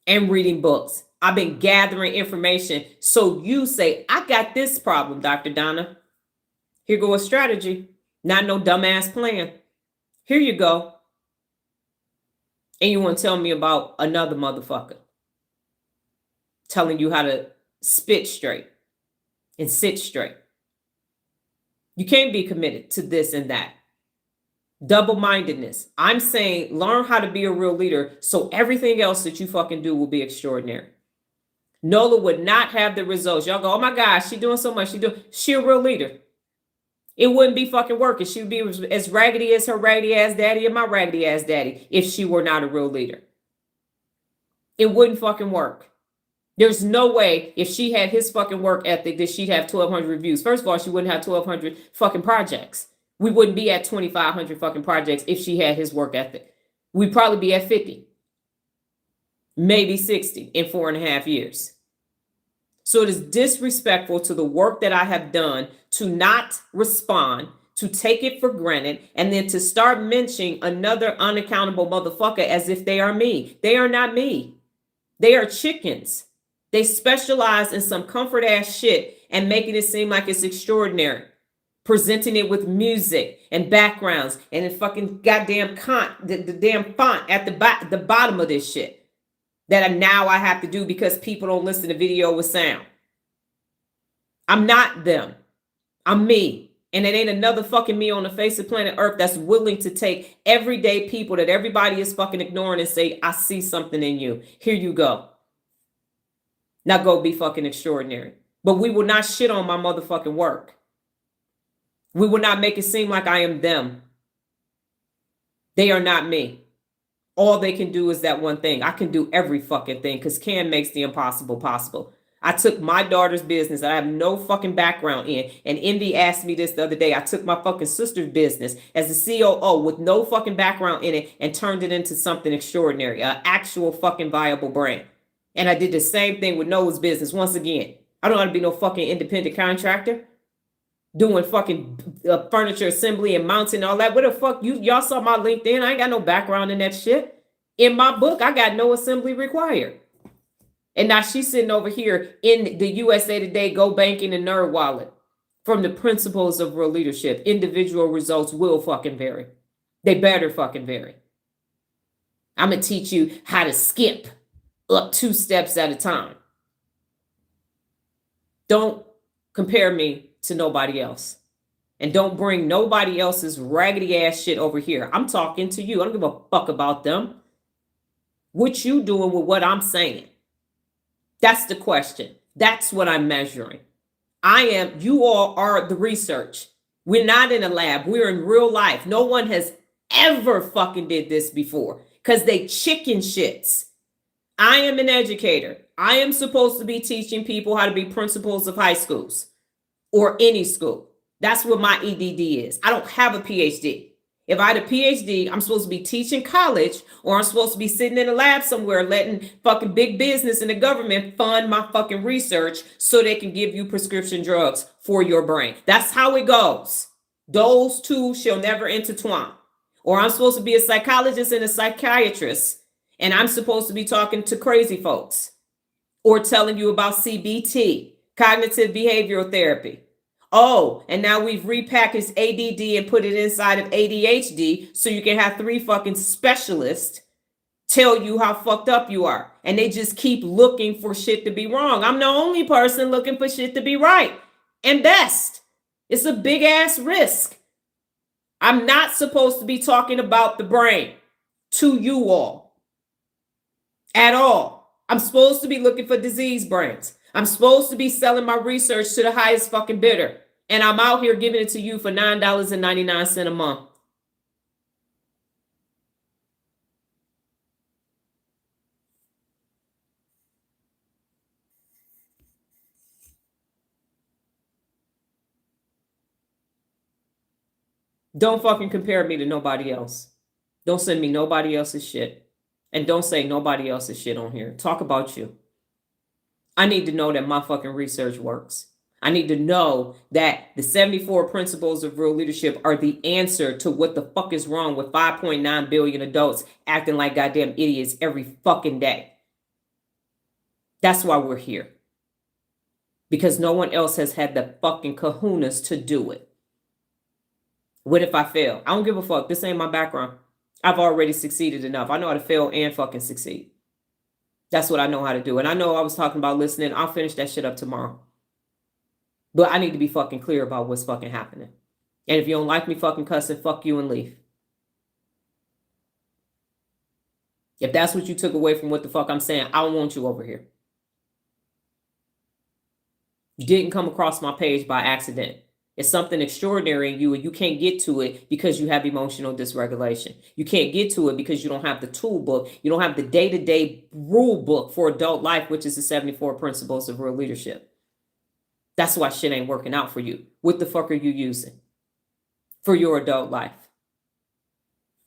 And reading books. I've been gathering information. So you say, I got this problem, Dr. Donna. Here go a strategy. Not no dumbass plan. Here you go. And you want to tell me about another motherfucker telling you how to spit straight and sit straight. You can't be committed to this and that. Double-mindedness. I'm saying learn how to be a real leader so everything else that you fucking do will be extraordinary. Nola would not have the results. Y'all go, oh my gosh, she doing so much. She a real leader. It wouldn't be fucking working. She would be as raggedy as her raggedy ass daddy and my raggedy ass daddy if she were not a real leader. It wouldn't fucking work. There's no way if she had his fucking work ethic that she'd have 1,200 reviews. First of all, she wouldn't have 1,200 fucking projects. We wouldn't be at 2,500 fucking projects if she had his work ethic. We'd probably be at 50, maybe 60 in 4.5 years. So it is disrespectful to the work that I have done to not respond, to take it for granted, and then to start mentioning another unaccountable motherfucker as if they are me. They are not me. They are chickens. They specialize in some comfort ass shit and making it seem like it's extraordinary. Presenting it with music and backgrounds and the fucking goddamn the damn font at the bottom of this shit that I have to do because people don't listen to video with sound. I'm not them. I'm me. And it ain't another fucking me on the face of planet Earth that's willing to take everyday people that everybody is fucking ignoring and say, I see something in you. Here you go. Now go be fucking extraordinary. But we will not shit on my motherfucking work. We will not make it seem like I am them. They are not me. All they can do is that one thing. I can do every fucking thing because Can makes the impossible possible. I took my daughter's business that I have no fucking background in. And Envy asked me this the other day. I took my fucking sister's business as the COO with no fucking background in it and turned it into something extraordinary, an actual fucking viable brand. And I did the same thing with Noah's business. Once again, I don't want to be no fucking independent contractor doing fucking furniture assembly and mounting and all that. What the fuck? Y'all saw my LinkedIn. I ain't got no background in that shit. In my book, I got no assembly required. And now she's sitting over here in the USA Today Go Banking and Nerd Wallet from the principles of real leadership. Individual results will fucking vary. They better fucking vary. I'm going to teach you how to skip up 2 steps at a time. Don't compare me to nobody else. And don't bring nobody else's raggedy ass shit over here. I'm talking to you. I don't give a fuck about them. What you doing with what I'm saying? That's the question. That's what I'm measuring. You all are the research. We're not in a lab. We're in real life. No one has ever fucking did this before because they chicken shits. I am an educator. I am supposed to be teaching people how to be principals of high schools or any school. That's what my EDD is. I don't have a PhD. If I had a PhD, I'm supposed to be teaching college, or I'm supposed to be sitting in a lab somewhere letting fucking big business and the government fund my fucking research so they can give you prescription drugs for your brain. That's how it goes. Those two shall never intertwine. Or I'm supposed to be a psychologist and a psychiatrist, and I'm supposed to be talking to crazy folks or telling you about CBT, cognitive behavioral therapy. Oh, and now we've repackaged ADD and put it inside of ADHD so you can have 3 fucking specialists tell you how fucked up you are. And they just keep looking for shit to be wrong. I'm the only person looking for shit to be right and best. It's a big ass risk. I'm not supposed to be talking about the brain to you all at all. I'm supposed to be looking for disease brains. I'm supposed to be selling my research to the highest fucking bidder. And I'm out here giving it to you for $9.99 a month. Don't fucking compare me to nobody else. Don't send me nobody else's shit. And don't say nobody else's shit on here. Talk about you. I need to know that my fucking research works. I need to know that the 74 principles of real leadership are the answer to what the fuck is wrong with 5.9 billion adults acting like goddamn idiots every fucking day. That's why we're here. Because no one else has had the fucking kahunas to do it. What if I fail? I don't give a fuck. This ain't my background. I've already succeeded enough. I know how to fail and fucking succeed. That's what I know how to do. And I know I was talking about listening. I'll finish that shit up tomorrow. But I need to be fucking clear about what's fucking happening. And if you don't like me fucking cussing, fuck you and leave. If that's what you took away from what the fuck I'm saying, I don't want you over here. You didn't come across my page by accident. It's something extraordinary in you, and you can't get to it because you have emotional dysregulation. You can't get to it because you don't have the tool book. You don't have the day-to-day rule book for adult life, which is the 74 principles of real leadership. That's why shit ain't working out for you. What the fuck are you using for your adult life?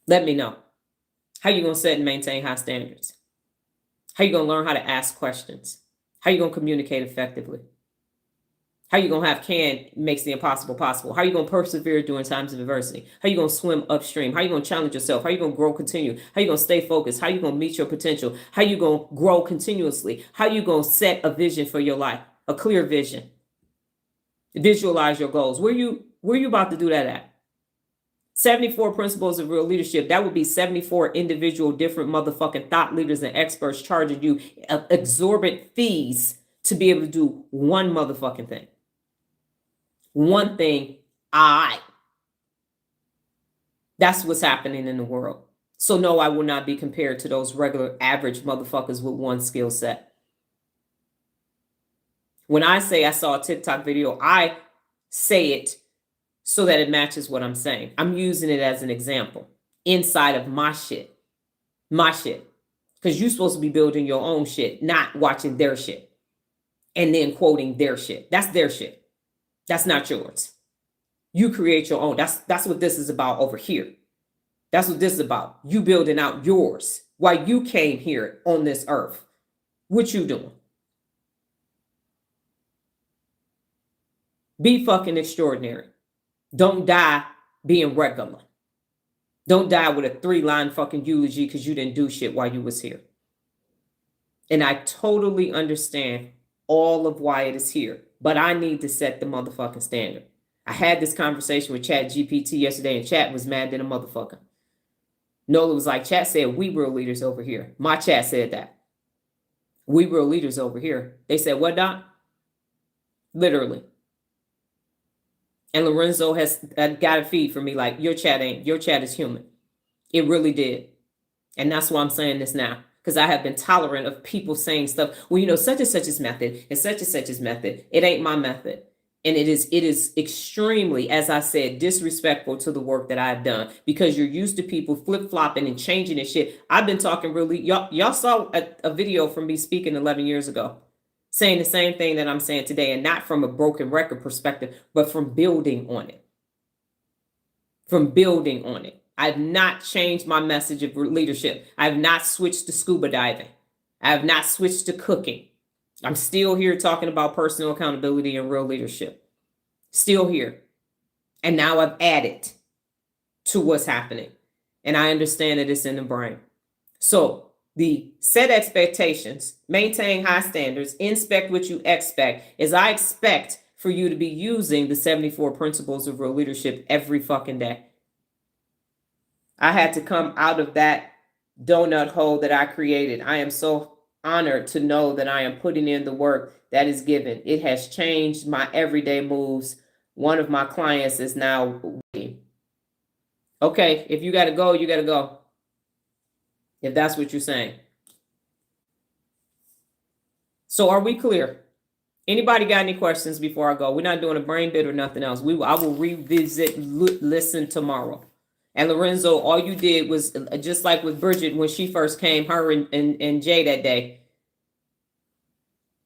Let me know. How you going to set and maintain high standards? How you going to learn how to ask questions? How you going to communicate effectively? How you going to have can makes the impossible possible? How you going to persevere during times of adversity? How you going to swim upstream? How you going to challenge yourself? How you going to grow continue? How you going to stay focused? How you going to meet your potential? How you going to grow continuously? How you going to set a vision for your life? A clear vision. Visualize your goals. Where you about to do that at? 74 principles of real leadership. That would be 74 individual different motherfucking thought leaders and experts charging you exorbitant fees to be able to do one motherfucking thing. One thing, that's what's happening in the world. So no, I will not be compared to those regular average motherfuckers with one skill set. When I say I saw a TikTok video, I say it so that it matches what I'm saying. I'm using it as an example inside of my shit. My shit. Because you're supposed to be building your own shit, not watching their shit and then quoting their shit. That's their shit. That's not yours. You create your own. That's what this is about over here. That's what this is about. You building out yours while you came here on this earth. What you doing? Be fucking extraordinary. Don't die being regular. Don't die with a 3-line fucking eulogy because you didn't do shit while you was here. And I totally understand all of why it is here, but I need to set the motherfucking standard. I had this conversation with ChatGPT yesterday, and Chat was mad than a motherfucker. Nola was like, Chat said we real leaders over here. My chat said that. We real leaders over here. They said, what, Doc? Literally. And Lorenzo has got a feed for me like, your chat is human. It really did. And that's why I'm saying this now. Because I have been tolerant of people saying stuff. Well, such and such is method and such is method. It ain't my method. And it is extremely, as I said, disrespectful to the work that I've done, because you're used to people flip-flopping and changing and shit. I've been talking really, y'all saw a video from me speaking 11 years ago, saying the same thing that I'm saying today, and not from a broken record perspective, but from building on it. From building on it. I've not changed my message of leadership. I've not switched to scuba diving. I have not switched to cooking. I'm still here talking about personal accountability and real leadership. Still here. And now I've added to what's happening. And I understand that it's in the brain. So the set expectations, maintain high standards, inspect what you expect, is I expect for you to be using the 74 principles of real leadership every fucking day. I had to come out of that donut hole that I created. I am so honored to know that I am putting in the work that is given. It has changed my everyday moves. One of my clients is now waiting. Okay, if you got to go, you got to go. If that's what you're saying. So are we clear? Anybody got any questions before I go? We're not doing a brain bit or nothing else. I will revisit, listen tomorrow. And Lorenzo, all you did was, just like with Bridget when she first came, her and Jay that day,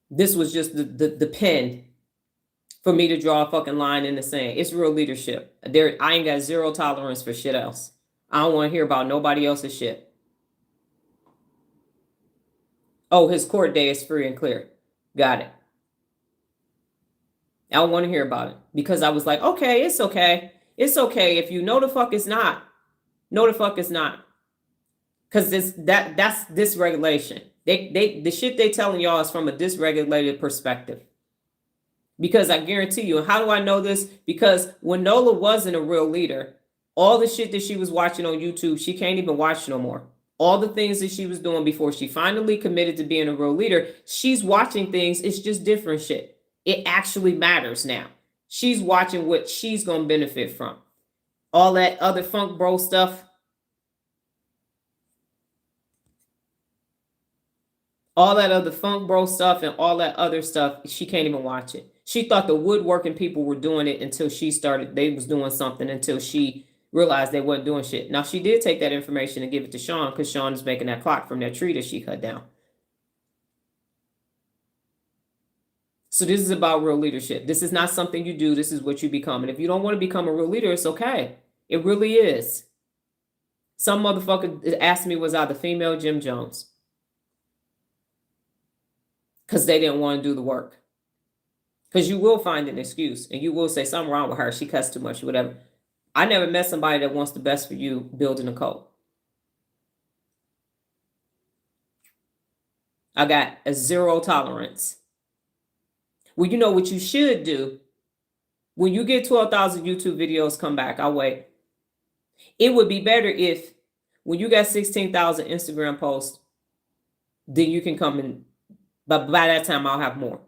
this was just the pen for me to draw a fucking line in the sand. It's real leadership. I ain't got zero tolerance for shit else. I don't want to hear about nobody else's shit. Oh, his court day is free and clear. Got it. I don't want to hear about it, because I was like, okay, it's okay. It's okay if you know the fuck it's not. No, the fuck it's not. Because that's dysregulation. The shit they telling y'all is from a dysregulated perspective. Because I guarantee you, and how do I know this? Because when Nola wasn't a real leader, all the shit that she was watching on YouTube, she can't even watch no more. All the things that she was doing before she finally committed to being a real leader, she's watching things. It's just different shit. It actually matters now. She's watching what she's going to benefit from. All that other funk bro stuff. All that other funk bro stuff and all that other stuff, she can't even watch it. She thought the woodworking people were doing it until they was doing something, until she realized they wasn't doing shit. Now, she did take that information and give it to Sean, because Sean is making that clock from that tree that she cut down. So this is about real leadership. This is not something you do. This is what you become. And if you don't want to become a real leader, it's okay. It really is. Some motherfucker asked me, was I the female Jim Jones? Because they didn't want to do the work. Because you will find an excuse, and you will say something wrong with her. She cussed too much or whatever. I never met somebody that wants the best for you building a cult. I got a zero tolerance. Well, you know what you should do? When you get 12,000 YouTube videos, come back. I'll wait. It would be better if, when you got 16,000 Instagram posts, then you can come in. But by that time, I'll have more.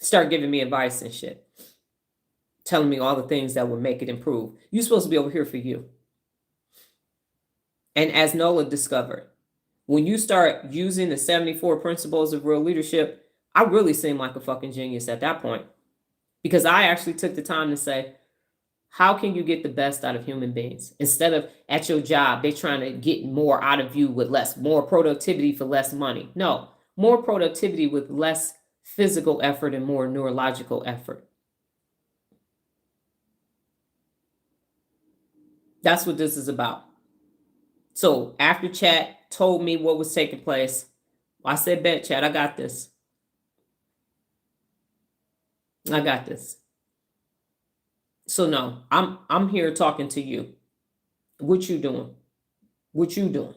Start giving me advice and shit. Telling me all the things that would make it improve. You're supposed to be over here for you. And as Nola discovered, When you start using the 74 principles of real leadership, I really seem like a fucking genius at that point. Because I actually took the time to say, how can you get the best out of human beings? Instead of at your job, they're trying to get more out of you with less, more productivity for less money. No, more productivity with less physical effort and more neurological effort. That's what this is about. So after chat told me what was taking place, I said, bet chat, I got this. I got this. So no, I'm here talking to you. What you doing? What you doing?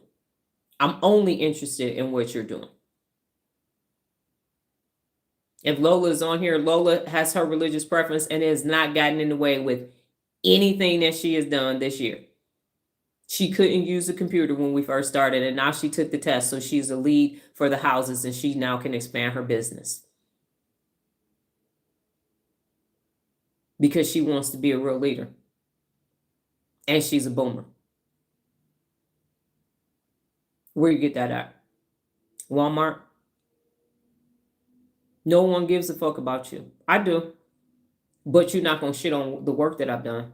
I'm only interested in what you're doing. If Lola is on here, Lola has her religious preference and has not gotten in the way with anything that she has done this year. She couldn't use the computer when we first started, and now she took the test, so she's a lead for the houses, and she now can expand her business. Because she wants to be a real leader. And she's a boomer. Where you get that at? Walmart? No one gives a fuck about you. I do. But you're not going to shit on the work that I've done.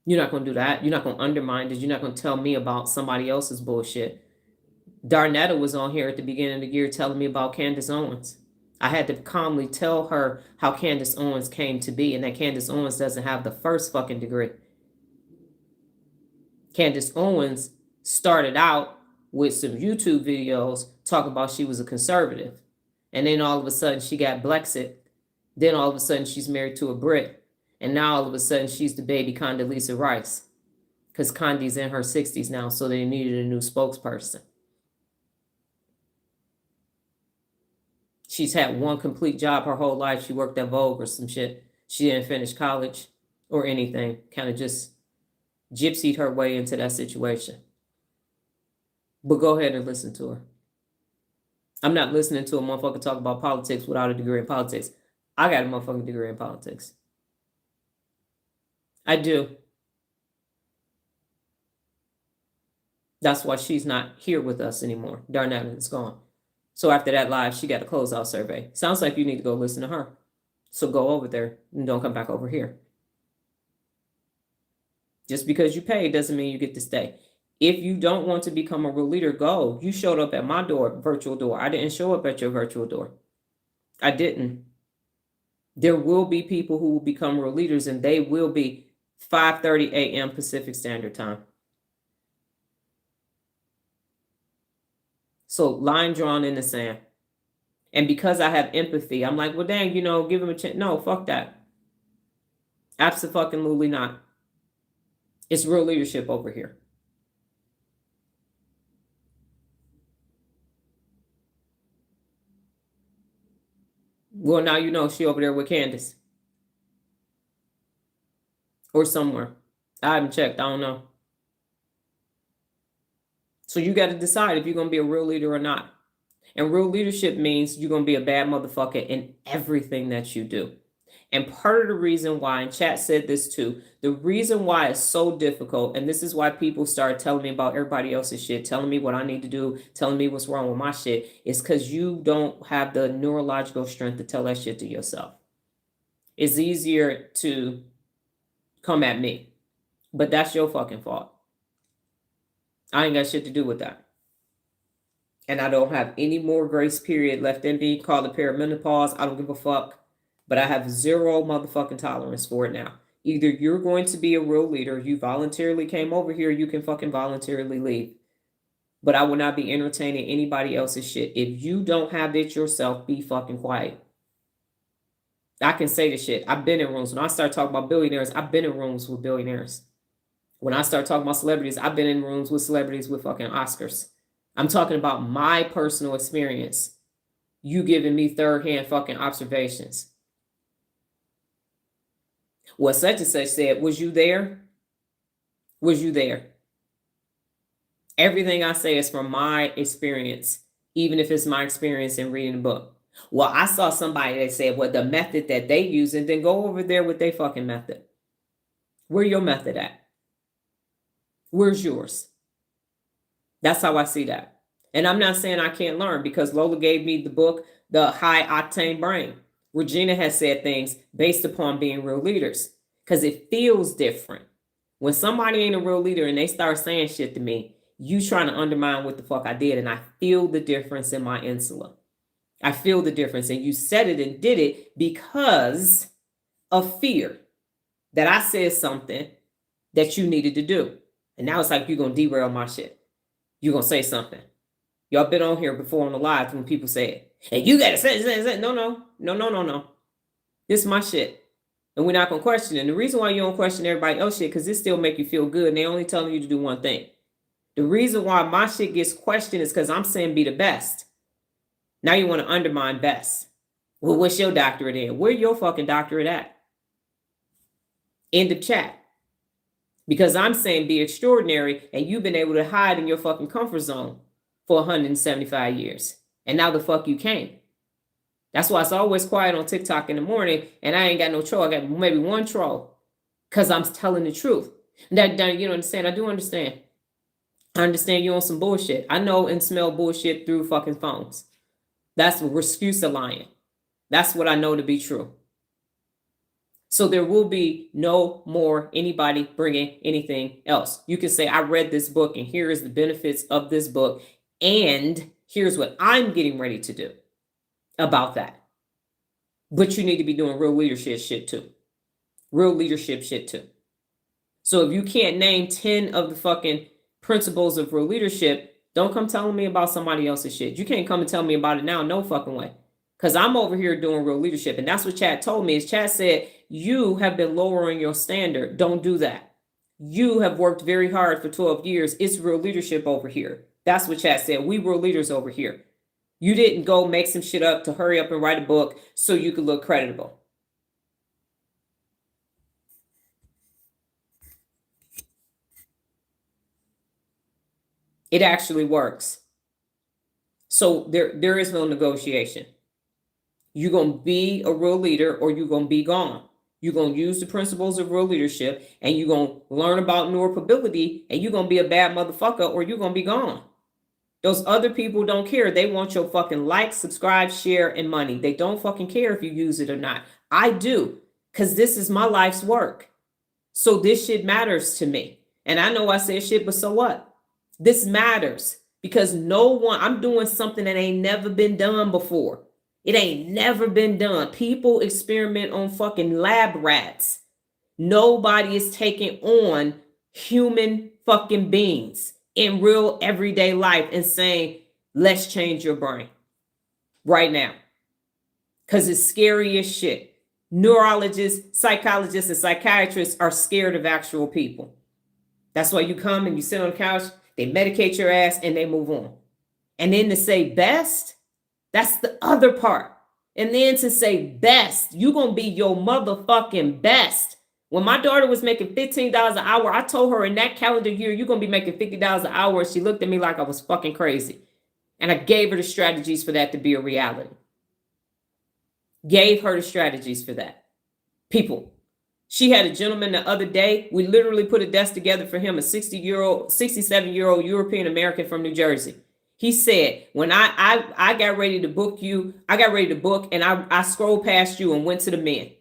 You're not going to do that. You're not going to undermine it. You're not going to tell me about somebody else's bullshit. Darnetta was on here at the beginning of the year telling me about Candace Owens. I had to calmly tell her how Candace Owens came to be and that Candace Owens doesn't have the first fucking degree. Candace Owens started out with some YouTube videos talking about she was a conservative. And then all of a sudden she got Blexit. Then all of a sudden she's married to a Brit. And now all of a sudden she's the baby Condoleezza Rice. Because Condi's in her 60s now, so they needed a new spokesperson. She's had one complete job her whole life. She worked at Vogue or some shit. She didn't finish college or anything. Kind of just gypsied her way into that situation. But go ahead and listen to her. I'm not listening to a motherfucker talk about politics without a degree in politics. I got a motherfucking degree in politics. I do. That's why she's not here with us anymore. Darnetta is gone. So after that live, she got a closeout survey. Sounds like you need to go listen to her. So go over there and don't come back over here. Just because you pay doesn't mean you get to stay. If you don't want to become a real leader, go. You showed up at my door, virtual door. I didn't show up at your virtual door. I didn't. There will be people who will become real leaders, and they will be 5:30 a.m. Pacific Standard Time. So line drawn in the sand. And because I have empathy, I'm like, well, dang, give him a chance. No, fuck that. Abso-fucking-lutely not. It's real leadership over here. Well, now you know she over there with Candace. Or somewhere. I haven't checked. I don't know. So you got to decide if you're going to be a real leader or not. And real leadership means you're going to be a bad motherfucker in everything that you do. And part of the reason why, and chat said this too, the reason why it's so difficult, and this is why people start telling me about everybody else's shit, telling me what I need to do, telling me what's wrong with my shit, is because you don't have the neurological strength to tell that shit to yourself. It's easier to come at me, but that's your fucking fault. I ain't got shit to do with that. And I don't have any more grace period left in me. Call it perimenopause. I don't give a fuck. But I have zero motherfucking tolerance for it now. Either you're going to be a real leader, you voluntarily came over here, you can fucking voluntarily leave. But I will not be entertaining anybody else's shit. If you don't have it yourself, be fucking quiet. I can say this shit. I've been in rooms. When I start talking about billionaires, I've been in rooms with billionaires. When I start talking about celebrities, I've been in rooms with celebrities with fucking Oscars. I'm talking about my personal experience. You giving me third-hand fucking observations. What such and such said, was you there? Was you there? Everything I say is from my experience, even if it's my experience in reading a book. Well, I saw somebody that said, well, the method that they use, and then go over there with their fucking method. Where your method at? Where's yours? That's how I see that. And I'm not saying I can't learn, because Lola gave me the book, The High Octane Brain. Regina has said things based upon being real leaders, because it feels different. When somebody ain't a real leader and they start saying shit to me, you trying to undermine what the fuck I did. And I feel the difference in my insula. I feel the difference. And you said it and did it because of fear that I said something that you needed to do. And now it's like, you're going to derail my shit. You're going to say something. Y'all been on here before on the live when people say it. And you got to say, no. This is my shit. And we're not going to question it. And the reason why you don't question everybody else shit, because this still make you feel good. And they only telling you to do one thing. The reason why my shit gets questioned is because I'm saying be the best. Now you want to undermine best. Well, what's your doctorate in? Where your fucking doctorate at? End of chat. Because I'm saying be extraordinary, and you've been able to hide in your fucking comfort zone for 175 years. And now the fuck you can't. That's why it's always quiet on TikTok in the morning, and I ain't got no troll. I got maybe one troll because I'm telling the truth. That you don't understand. I do understand. I understand you on some bullshit. I know and smell bullshit through fucking phones. That's what excuse of lying. That's what I know to be true. So there will be no more anybody bringing anything else. You can say, I read this book and here is the benefits of this book. And here's what I'm getting ready to do about that. But you need to be doing real leadership shit too. Real leadership shit too. So if you can't name 10 of the fucking principles of real leadership, don't come telling me about somebody else's shit. You can't come and tell me about it now. No fucking way. Because I'm over here doing real leadership. And that's what Chad told me. Is Chad said, you have been lowering your standard. Don't do that. You have worked very hard for 12 years. It's real leadership over here. That's what Chad said. We real leaders over here. You didn't go make some shit up to hurry up and write a book so you could look creditable. It actually works. So there is no negotiation. You're going to be a real leader or you're going to be gone. You're going to use the principles of real leadership and you're going to learn about neuroprobability and you're going to be a bad motherfucker or you're going to be gone. Those other people don't care. They want your fucking like, subscribe, share, and money. They don't fucking care if you use it or not. I do, because this is my life's work. So this shit matters to me. And I know I said shit, but so what? This matters because I'm doing something that ain't never been done before. It ain't never been done. People experiment on fucking lab rats. Nobody is taking on human fucking beings in real everyday life and saying, let's change your brain right now. Because it's scary as shit. Neurologists, psychologists, and psychiatrists are scared of actual people. That's why you come and you sit on the couch, they medicate your ass, and they move on. And then to say best, that's the other part. And then to say best, you're going to be your motherfucking best. When my daughter was making $15 an hour, I told her in that calendar year, you're going to be making $50 an hour. She looked at me like I was fucking crazy. And I gave her the strategies for that to be a reality. Gave her the strategies for that. People. She had a gentleman the other day. We literally put a desk together for him, a 67-year-old European American from New Jersey. He said, when I got ready to book you, and I scrolled past you and went to the men.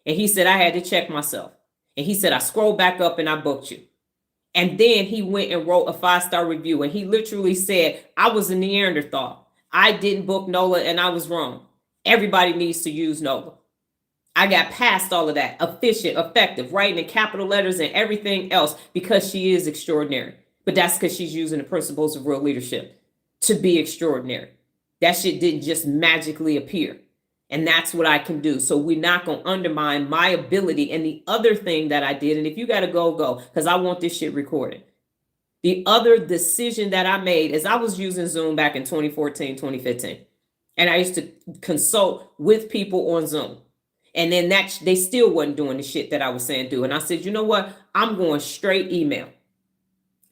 And he said, I had to check myself. And he said, I scrolled back up and I booked you. And then he went and wrote a 5-star review. And he literally said, I was a Neanderthal. I didn't book Nola and I was wrong. Everybody needs to use Nola. I got past all of that. Efficient, effective, writing in capital letters and everything else because she is extraordinary. But that's because she's using the principles of real leadership to be extraordinary. That shit didn't just magically appear. And that's what I can do. So we're not going to undermine my ability. And the other thing that I did, and if you got to go, because I want this shit recorded. The other decision that I made is I was using Zoom back in 2014, 2015. And I used to consult with people on Zoom. And then they still wasn't doing the shit that I was saying do. And I said, you know what? I'm going straight email.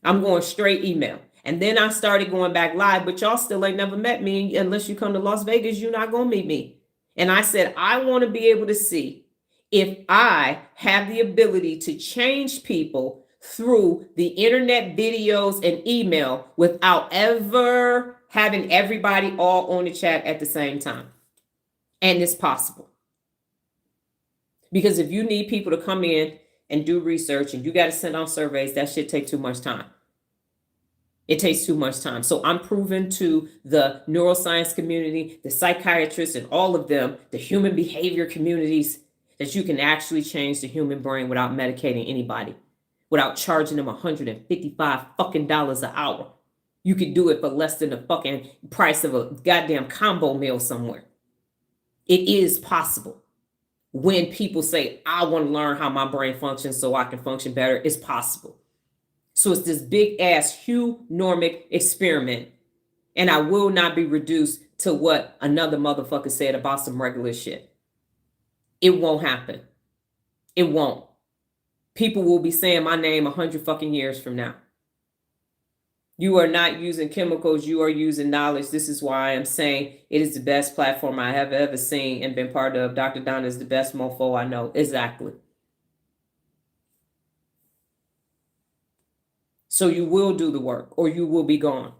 And then I started going back live, but y'all still ain't never met me. Unless you come to Las Vegas, you're not going to meet me. And I said, I want to be able to see if I have the ability to change people through the internet, videos, and email without ever having everybody all on the chat at the same time. And it's possible. Because if you need people to come in and do research and you got to send out surveys, that shit takes too much time. It takes too much time. So I'm proving to the neuroscience community, the psychiatrists, and all of them, the human behavior communities, that you can actually change the human brain without medicating anybody, without charging them $155 fucking dollars an hour. You could do it for less than the fucking price of a goddamn combo meal somewhere. It is possible. When people say, I want to learn how my brain functions so I can function better, it's possible. So it's this big ass hunormic experiment. And I will not be reduced to what another motherfucker said about some regular shit. It won't happen. It won't. People will be saying my name 100 fucking years from now. You are not using chemicals. You are using knowledge. This is why I am saying it is the best platform I have ever seen and been part of. Dr. Donna is the best mofo I know. Exactly. So you will do the work or you will be gone.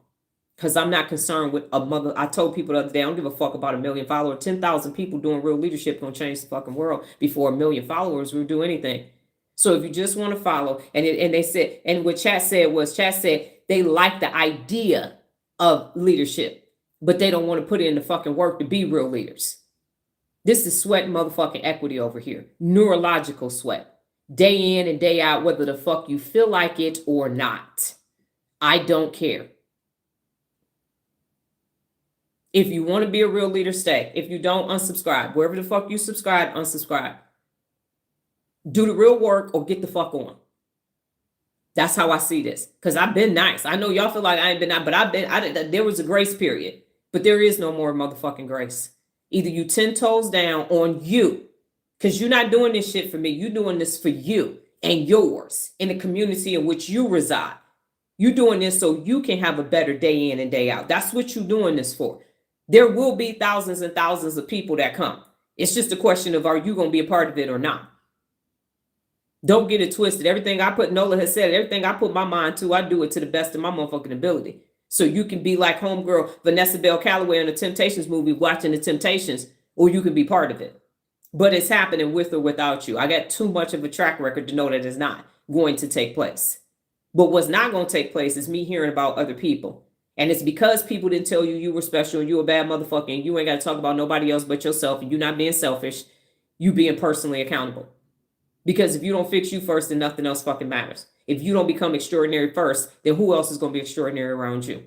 Because I'm not concerned with a mother. I told people the other day, I don't give a fuck about 1 million followers. 10,000 people doing real leadership going to change the fucking world before 1 million followers will do anything. So if you just want to follow, and they said, and what Chat said they like the idea of leadership, but they don't want to put in the fucking work to be real leaders. This is sweat motherfucking equity over here. Neurological sweat. Day in and day out, whether the fuck you feel like it or not. I don't care. If you want to be a real leader, stay. If you don't, unsubscribe. Wherever the fuck you subscribe, unsubscribe. Do the real work or get the fuck on. That's how I see this. Because I've been nice. I know y'all feel like I ain't been nice, but there was a grace period. But there is no more motherfucking grace. Either you 10 toes down on you. Because you're not doing this shit for me. You're doing this for you and yours in the community in which you reside. You're doing this so you can have a better day in and day out. That's what you're doing this for. There will be thousands and thousands of people that come. It's just a question of, are you going to be a part of it or not? Don't get it twisted. Everything I put, Nola has said, everything I put my mind to, I do it to the best of my motherfucking ability. So you can be like homegirl Vanessa Bell Calloway in the Temptations movie, watching the Temptations, or you can be part of it. But it's happening with or without you. I got too much of a track record to know that it's not going to take place. But what's not going to take place is me hearing about other people. And it's because people didn't tell you you were special and you a bad motherfucker and you ain't got to talk about nobody else but yourself and you not being selfish, you being personally accountable. Because if you don't fix you first, then nothing else fucking matters. If you don't become extraordinary first, then who else is going to be extraordinary around you?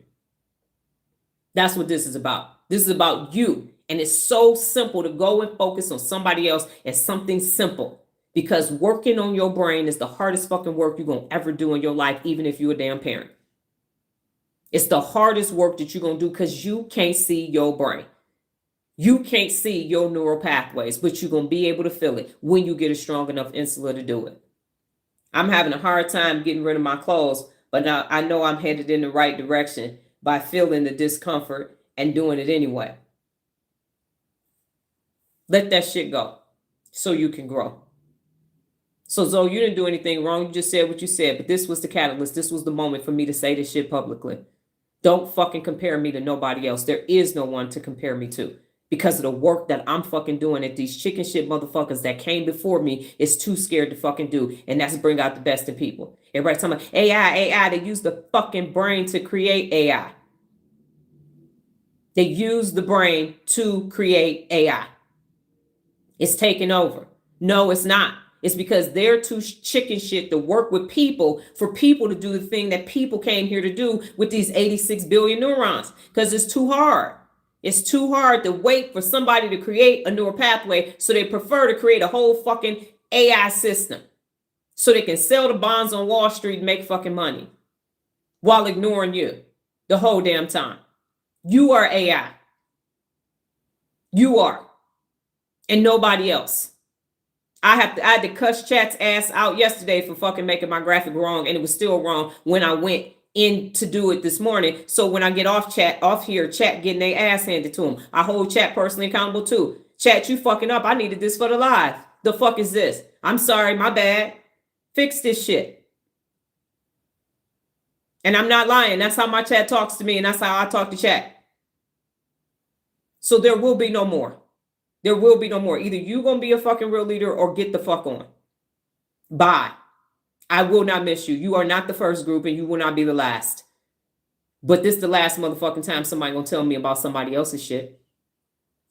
That's what this is about. This is about you. And it's so simple to go and focus on somebody else and something simple. Because working on your brain is the hardest fucking work you're going to ever do in your life, even if you're a damn parent. It's the hardest work that you're going to do because you can't see your brain. You can't see your neural pathways, but you're going to be able to feel it when you get a strong enough insula to do it. I'm having a hard time getting rid of my clothes, but now I know I'm headed in the right direction by feeling the discomfort and doing it anyway. Let that shit go so you can grow. So Zoe, you didn't do anything wrong. You just said what you said, but this was the catalyst. This was the moment for me to say this shit publicly. Don't fucking compare me to nobody else. There is no one to compare me to because of the work that I'm fucking doing that these chicken shit motherfuckers that came before me is too scared to fucking do. And that's bring out the best in people. Everybody's talking about AI. They use the fucking brain to create AI. They use the brain to create AI. It's taking over. No, it's not. It's because they're too chicken shit to work with people for people to do the thing that people came here to do with these 86 billion neurons. Because it's too hard. It's too hard to wait for somebody to create a neural pathway. So they prefer to create a whole fucking AI system. So they can sell the bonds on Wall Street and make fucking money. While ignoring you the whole damn time. You are AI. You are. And nobody else. I had to cuss Chat's ass out yesterday for fucking making my graphic wrong, and it was still wrong when I went in to do it this morning. So when I get off here, Chat getting their ass handed to them. I hold Chat personally accountable too. Chat, you fucking up. I needed this for the live. The fuck is this? I'm sorry, my bad. Fix this shit. And I'm not lying. That's how my chat talks to me, and that's how I talk to chat. So there will be no more. There will be no more. Either you going to be a fucking real leader or get the fuck on. Bye. I will not miss you. You are not the first group, and you will not be the last. But this is the last motherfucking time somebody going to tell me about somebody else's shit.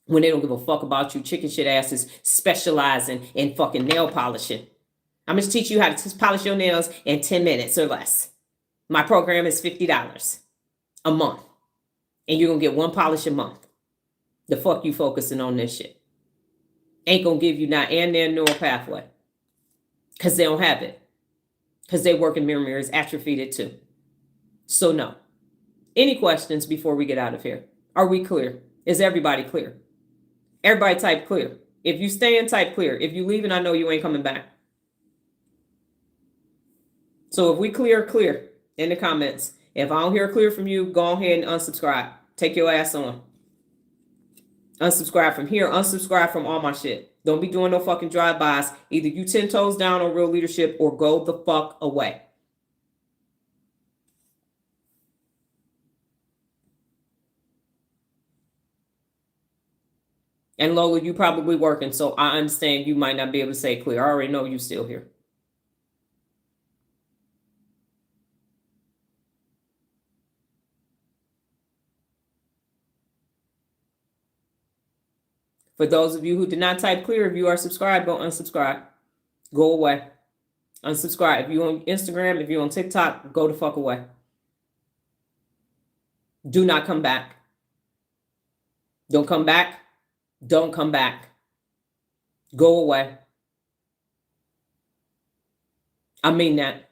When they don't give a fuck about you chicken shit asses specializing in fucking nail polishing. I'm going to teach you how to polish your nails in 10 minutes or less. My program is $50 a month. And you're going to get one polish a month. The fuck you focusing on this shit? Ain't going to give you not and their neural pathway. Because they don't have it. Because they work in mirrors atrophied it too. So no. Any questions before we get out of here? Are we clear? Is everybody clear? Everybody type clear. If you stay in, type clear. If you leave, and I know you ain't coming back. So if we clear in the comments. If I don't hear clear from you, go ahead and unsubscribe. Take your ass on. Unsubscribe from here. Unsubscribe from all my shit. Don't be doing no fucking drive-bys. Either you 10 toes down on real leadership or go the fuck away. And Lola, you probably working, so I understand you might not be able to say clear. I already know you still here. For those of you who did not type clear, if you are subscribed, go unsubscribe. Go away. Unsubscribe. If you're on Instagram, if you're on TikTok, go the fuck away. Do not come back. Don't come back. Don't come back. Go away. I mean that.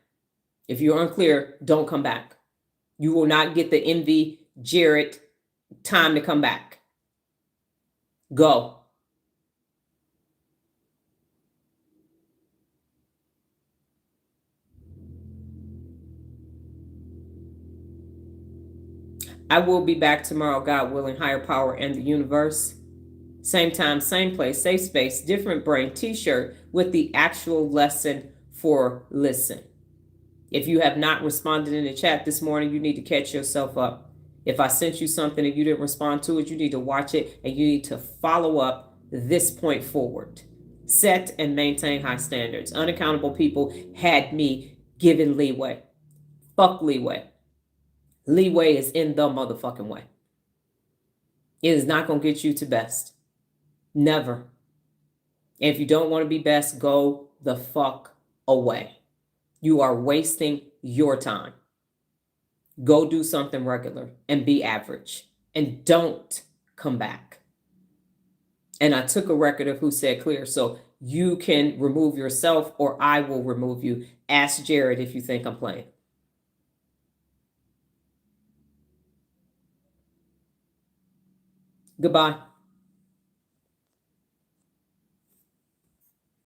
If you're unclear, don't come back. You will not get the MV Jared time to come back. Go. I will be back tomorrow, God willing, higher power and the universe. Same time, same place, safe space, different brain t-shirt with the actual lesson for listen. If you have not responded in the chat this morning, you need to catch yourself up. If I sent you something and you didn't respond to it, you need to watch it and you need to follow up this point forward. Set and maintain high standards. Unaccountable people had me given leeway. Fuck leeway. Leeway is in the motherfucking way. It is not going to get you to best. Never. And if you don't want to be best, go the fuck away. You are wasting your time. Go do something regular and be average. And don't come back. And I took a record of who said clear. So you can remove yourself or I will remove you. Ask Jared if you think I'm playing. Goodbye.